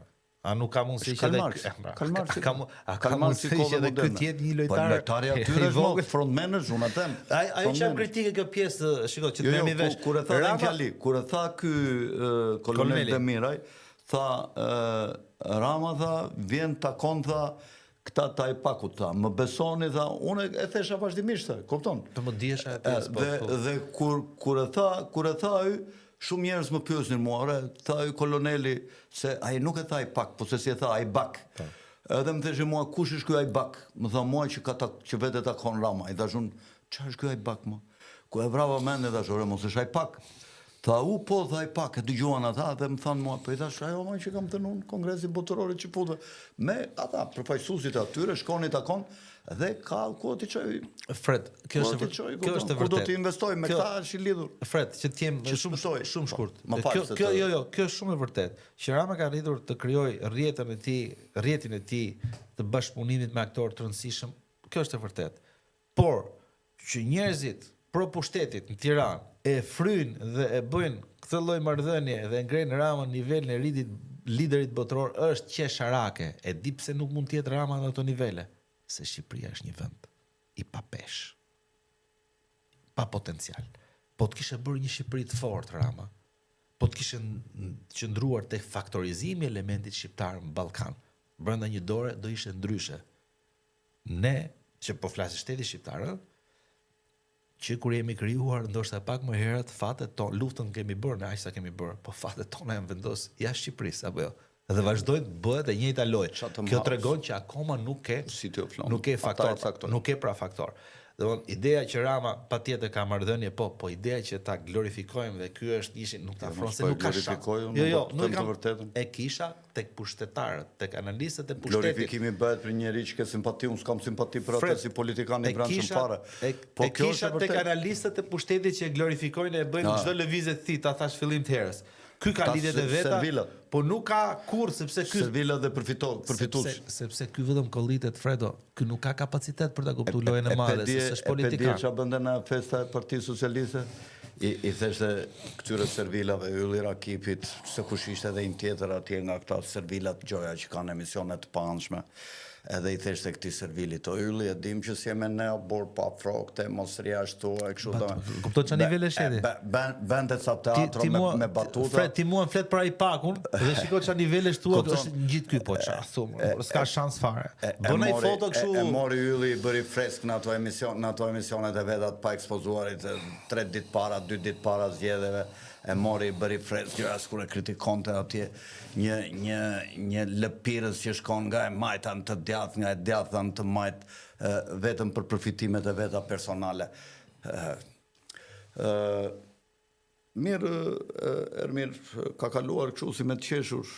A nuk ka mundësi që ka mundësi që edhe ky të jetë një lojtar? Po lojtari atyre është frontman është unë atë. Ai çam kritike kjo pjesë, shiko, që të merrni vesh. Kur e tha ky kolonel Demiraj, tha Rama tha, vjen takon tha këta ta AIPAC-ut tha, më besoni tha, unë e thesha vazhdimisht tha, kupton? Po më diesha atë. Dhe kur e tha ai, shumë njerëz më pyesnin mua, tha ai koloneli se ai nuk e tha AIPAC, po se si e tha AIBAC. Edhe më theshë mua, kush është ky AIBAC? Më tha mua që vetë takon Rama. I thash unë, çfarë është ky AIBAC më? Ku e vrava mendin tash, mos është AIPAC. Tha po tha AIPAC, e dëgjuan ata dhe më thanë mua, po i thash ajo më që kam të unë Kongresin Botëror i Çifutëve. Me ata përfaqësuesit atyre shkoni takon dhe ka ku ti çoj. Fred, kjo është vërtet. Ku do të investoj me këta është i lidhur. Fred, që të jem shumë shkurt. Kjo është shumë e vërtet. Që Rama ka arritur të krijojë rrjetin e tij të bashkëpunimit me aktorë të rëndësishëm. Kjo është e vërtet. Por që njerëzit pro pushtetit në Tiranë e frynë dhe e bëjnë këtë lloj marrëdhënie dhe ngrenë Ramën në nivelin e liderit botror është qesharake. E di pse nuk mund të jetë Rama në ato nivele, se Shqipëria është një vend i papesh, pa potencial. Po të kishe bërë një Shqipëri të fortë Rama, po të kishe qëndruar tek faktorizimi i elementit shqiptar në Ballkan, brenda një dore do ishte ndryshe. Ne që po flasim shteti shqiptar, që kur jemi krijuar ndoshta pak më herët fatet tonë, luftën kemi bërë, ne aq sa kemi bërë, po fatet tona janë vendos jashtë Shqipërisë apo jo. Dhe vazhdojnë të bëhet e njëjta lojë. Kjo tregon që akoma nuk ke faktor, nuk ke pra faktor. Domthon ideja që Rama patjetër ka marrëdhënie, po ideja që ta glorifikojmë dhe ky është nuk ta afron se nuk ka shans. Jo, nuk kam vërtetën. E kisha tek pushtetarët, tek analistët e pushtetit. Glorifikimi bëhet për njëri që ka simpati, unë s'kam simpati për atë si politikan i brendshëm fare. Po kisha tek analistët e pushtetit që glorifikojnë e bëjnë çdo lëvizje të tij, ta thash fillim të herës. ky ka lidhjet e veta, servilat. po nuk ka kurrë sepse ky Servilat dhe përfitues. sepse ky vetëm kollitet Fredo, ky nuk ka kapacitet për ta kuptuar lojën e madhe, se s'është politikan. E çfarë bënte në festa e Partisë Socialiste? I theshte këtyre servilave ylli Rakipit, se kush ishte edhe një tjetër atje nga këta servilat gjoja që kanë emisione të panshme. Edhe i theshte këtij servilit, o ylli e dim që si e me ne bor pa frokte, mos riashtu e kështu do. Kupton çfarë nivele sheti? Bente ca teatro me batuta. Fred, ti mua flet për ai pakun dhe shiko çfarë nivele shtua është gjithë ky po çfarë thumë, s'ka shans fare. Bën ai foto kështu. E mori ylli i bëri fresk në ato emisionet e veta të pa ekspozuarit 3 ditë para, 2 ditë para zgjedhjeve. E mori i bëri fresk gjëra kur e kritikonte atje një lëpirës që shkon nga e majta në të djathtë, nga e djathta në të majtë, vetëm për përfitimet e veta personale. Mirë, Ermir, ka kaluar kështu si me të qeshur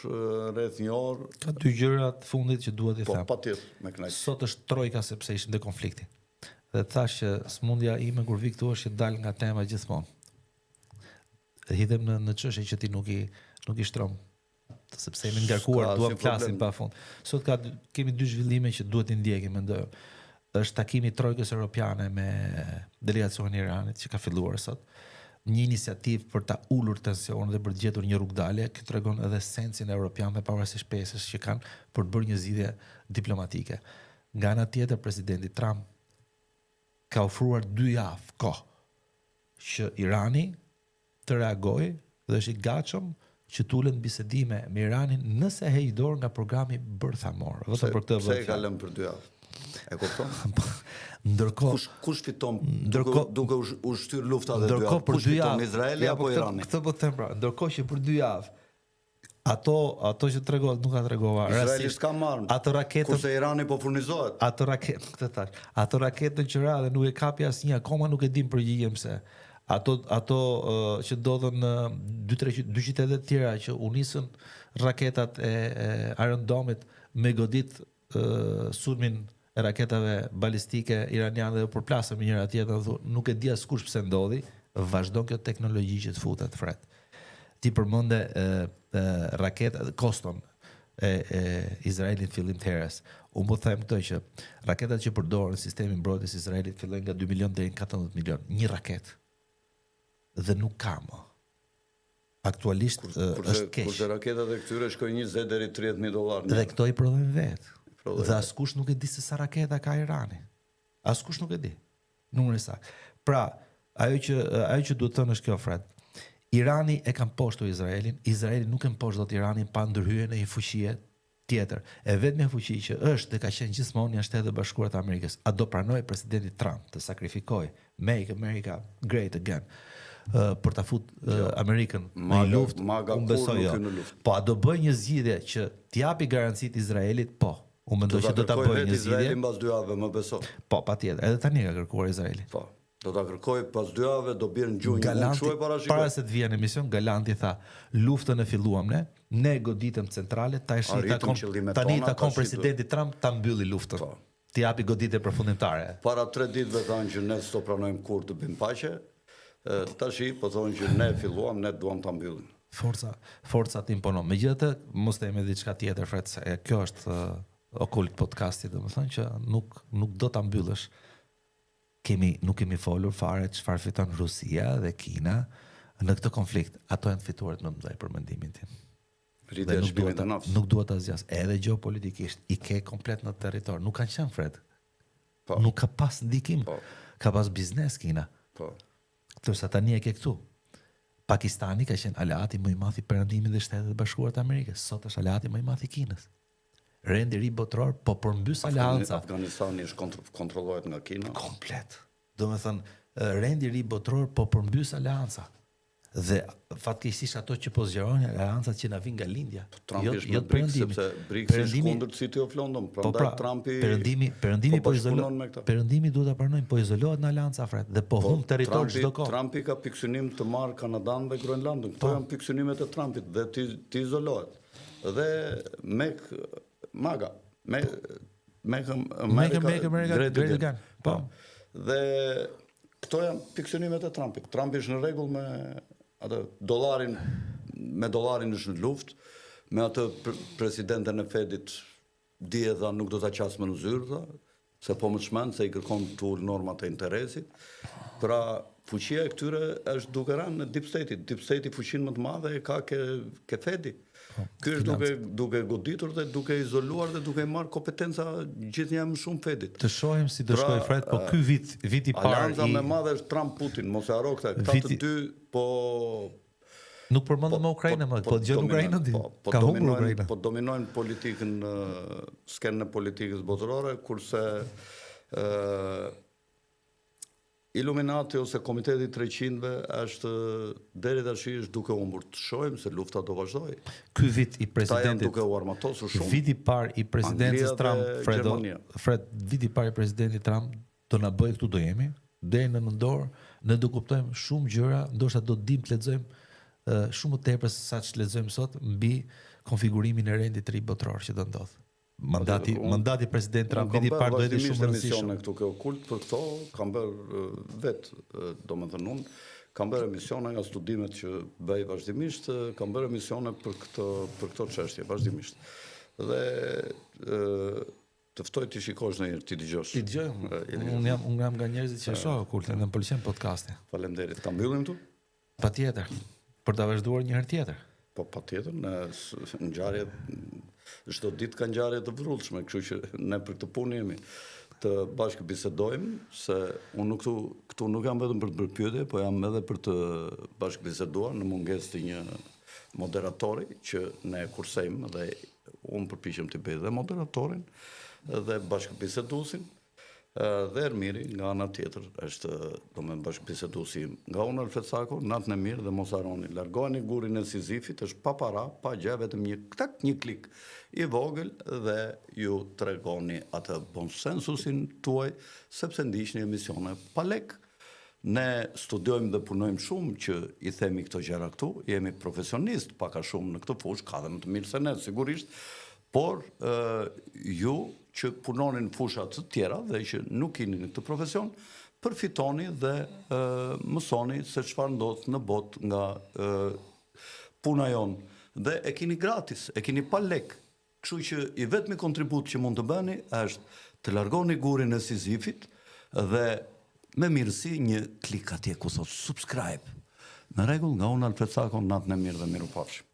rreth një orë. Ka 2 gjëra të fundit që duhet i them. Po, patjetër, me kënaqësi. Sot është trojka sepse ishim në konflikti. Dhe thash që smundja ime kur vi këtu është që dal nga tema gjithmonë. Hidhem në çështje që ti nuk i shtrom, sepse jemi ngarkuar, duam flasim pafund. Sot kemi 2 zhvillime që duhet i ndjekim, mendoj. Është takimi i Trojkës Europiane me delegacionin e Iranit që ka filluar sot. Një iniciativë për ta ulur tensionin dhe për të gjetur një rrugdalje, që tregon edhe sensin e europianëve pavarësisht pesës që kanë për të bërë një zgjidhje diplomatike. Nga ana tjetër, presidenti Trump ka ofruar 2 javë kohë që Irani të reagojë dhe është i gatshëm që tulen bisedime me Iranin nëse heq dorë nga programi bërthamor. Vetëm për këtë pse e ka lënë për 2 javë? E kupton? Ndërkohë kush fiton duke u shtyr lufta dhe 2 javë? Kush fiton, Izraeli apo Irani? Këtë po them pra, ndërkohë që për 2 javë ato që tregohet nuk ka tregova. Izraeli s'ka marrë. Ato raketën kurse Irani po furnizohet. Ato raketën që ra dhe nuk e kapi asnjë, akoma nuk e dim përgjigjen pse. Ato që ndodhen në 2 qytete të tjera që u nisën raketat e Iron Dome-it me godit sulmin e raketave balistike iraniane dhe përplasën me njëra tjetrën, nuk e di askush pse ndodhi, vazhdon kjo teknologji që të futet Fred. Ti përmende raketat Koston e Izraelit fillim të herës. Unë po them këtë që raketat që përdoren në sistemin mbrojtjes Izraelit fillojnë nga 2 milion deri në 14 milion. Një raketë. Dhe nuk ka më. Aktualisht është keq. Kurse raketat e këtyre shkojnë 20 deri $30,000. Dhe këto i prodhojnë vetë. Dhe askush nuk e di se sa raketa ka Irani. Askush nuk e di. Numri saktë. Pra, ajo që duhet të thënë është kjo, Fred. Irani e ka mposhtur Izraelin, Izraeli nuk e mposht dot Iranin pa ndërhyrjen e një fuqie tjetër. E vetmja fuqi që është dhe ka qenë gjithmonë janë Shtetet e Bashkuara të Amerikës. A do pranoj presidenti Trump të sakrifikojë Make America Great Again për ta futur Amerikën në luftë? Unë besoj jo. Po a do bëj një zgjidhje që t'japi garancitë Izraelit? Po. Unë mendoj që do ta bëjë një zgjidhje. Izraeli mbas 2 javëve, më beso. Po, patjetër. Edhe tani ka kërkuar Izraeli. Po. Do ta kërkoj pas 2 javëve, do bjerë në gjunjë. Galanti, para se të vijë në emision, Galanti tha, luftën e filluam ne goditëm centrale, tani takon presidenti Trump ta mbylli luftën. Po. T'i japi goditje përfundimtare. Para 3 ditëve thanë që ne s'do pranojmë kurrë të bëjmë paqe. Tashi po thonë që ne filluam, ne duam ta mbyllim. Forca të imponon. Megjithatë, mos themi diçka tjetër, Fred, se kjo është okult podcasti, domethënë që nuk do ta mbyllësh. Nuk kemi folur fare çfarë fiton Rusia dhe Kina në këtë konflikt. Ato janë fituarit më të mëdha për mendimin tim. Nuk duhet ta zgjas. Edhe gjeopolitikisht i ke komplet në territor. Nuk kanë qenë Fred. Po. Nuk ka pas ndikim. Po. Ka pas biznes Kina. Po. Tërsa tani e ke këtu. Pakistani ka qenë aleati më i madh i Perëndimit dhe Shtetet e Bashkuara të Amerikës. Sot është aleati më i madh i Kinës. Rendi ri botror po përmbys aleanca. Afganistani është kontrollohet nga Kina. Komplet. Domethënë, rendi ri botror po përmbys aleanca. Dhe fatkeqësisht ato që po zgjerojnë aleancat që na vijnë nga lindja. Trumpi është me BRICS sepse BRICS është kundër City of London, prandaj Trumpi Perëndimi po izolohet. Perëndimi duhet ta pranojmë, po izolohet në aleanca Fred dhe po humb territor çdo kohë. Trumpi ka piksynim të marrë Kanadan dhe Groenlandën. Këto janë piksynimet e Trumpit dhe ti izolohet. Dhe Make America Great Again. Po. Dhe këto janë piksynimet e Trumpit. Trumpi është në rregull me atë dollarin me dollarin është në luftë, me atë presidenten e Fedit di edhe nuk do ta qasë më në zyrë, tha, se po më shmend se i kërkon të ullë normat e interesit. Pra, fuqia e këtyre është duke rënë në deep state. Deep state fuqinë më të madhe e ka ke Fedi. Ky është duke goditur dhe duke izoluar dhe duke marrë kompetenca gjithnjë më shumë Fedit. Të shohim si do shkojë Fred, po ky vit i parë Alianca më madhe është Trump-Putin, mos e haro këta të dy, po nuk përmendëm me Ukrainën, po dëgjon Ukrainën, ka humbur Ukraina. Po dominojnë politikën, skenën e politikës botërore, kurse Illuminati ose Komiteti 300-ve është deri tash është duke humbur. Të shohim se lufta do vazhdojë. Ky vit i presidentit duke u armatosur shumë. Viti i parë i presidentit Trump, Fred, viti i parë i presidentit Trump do na bëjë këtu do jemi, deri në nëndor, ne do kuptojmë shumë gjëra, ndoshta do dim të lexojmë shumë më tepër se sa që lexojmë sot mbi konfigurimin e rendit të ri botror që do ndodh. Mandati president Trump viti i parë do jetë shumë i rëndësishëm. Këtu ke okult për këto, kam bërë vetë, domethënë unë kam bërë emisione nga studimet që bëj vazhdimisht, kam bërë emisione për këto çështje vazhdimisht. Dhe të ftoj të shikosh ndonjëherë, ti dëgjosh. Ti dëgjoj. Unë jam nga njerëzit që shoh okultin dhe më pëlqen podcasti. Faleminderit. Ta mbyllim këtu? Patjetër. Për ta vazhduar një herë tjetër. Po patjetër, në ngjarje çdo ditë ka ngjarje të vrullshme, kështu që ne për këtë punë jemi të bashkë bisedojmë, se unë këtu nuk jam vetëm për të bërë pyetje, po jam edhe për të bashkë biseduar në mungesë të një moderatori që ne kursejmë dhe unë përpiqem të bëj dhe moderatorin dhe bashkë biseduesin. Dhe Ermiri nga ana tjetër është domethënë bashkëbiseduesi nga unë Alfred Sako, natën e mirë dhe mos harroni, largoni gurin e Sizifit, është pa para, pa gjë, vetëm një klik i vogël dhe ju tregoni atë bonsensusin tuaj, sepse ndiqni emisione pa lek. Ne studiojmë dhe punojmë shumë që i themi këto gjëra këtu, jemi profesionist pak a shumë në këtë fushë, ka dhe më të mirë se ne sigurisht, por ju që punonin fushat të tjera dhe që nuk jeni në këtë profesion, përfitoni dhe mësoni se çfarë ndodh në botë nga puna jonë. Dhe e keni gratis, e keni pa lek. Kështu që i vetmi kontribut që mund të bëni është të largoni gurin e Sizifit dhe me mirësi një klik atje ku thot subscribe. Në rregull, nga unë Alfred Sako, natën e mirë dhe mirupafshim.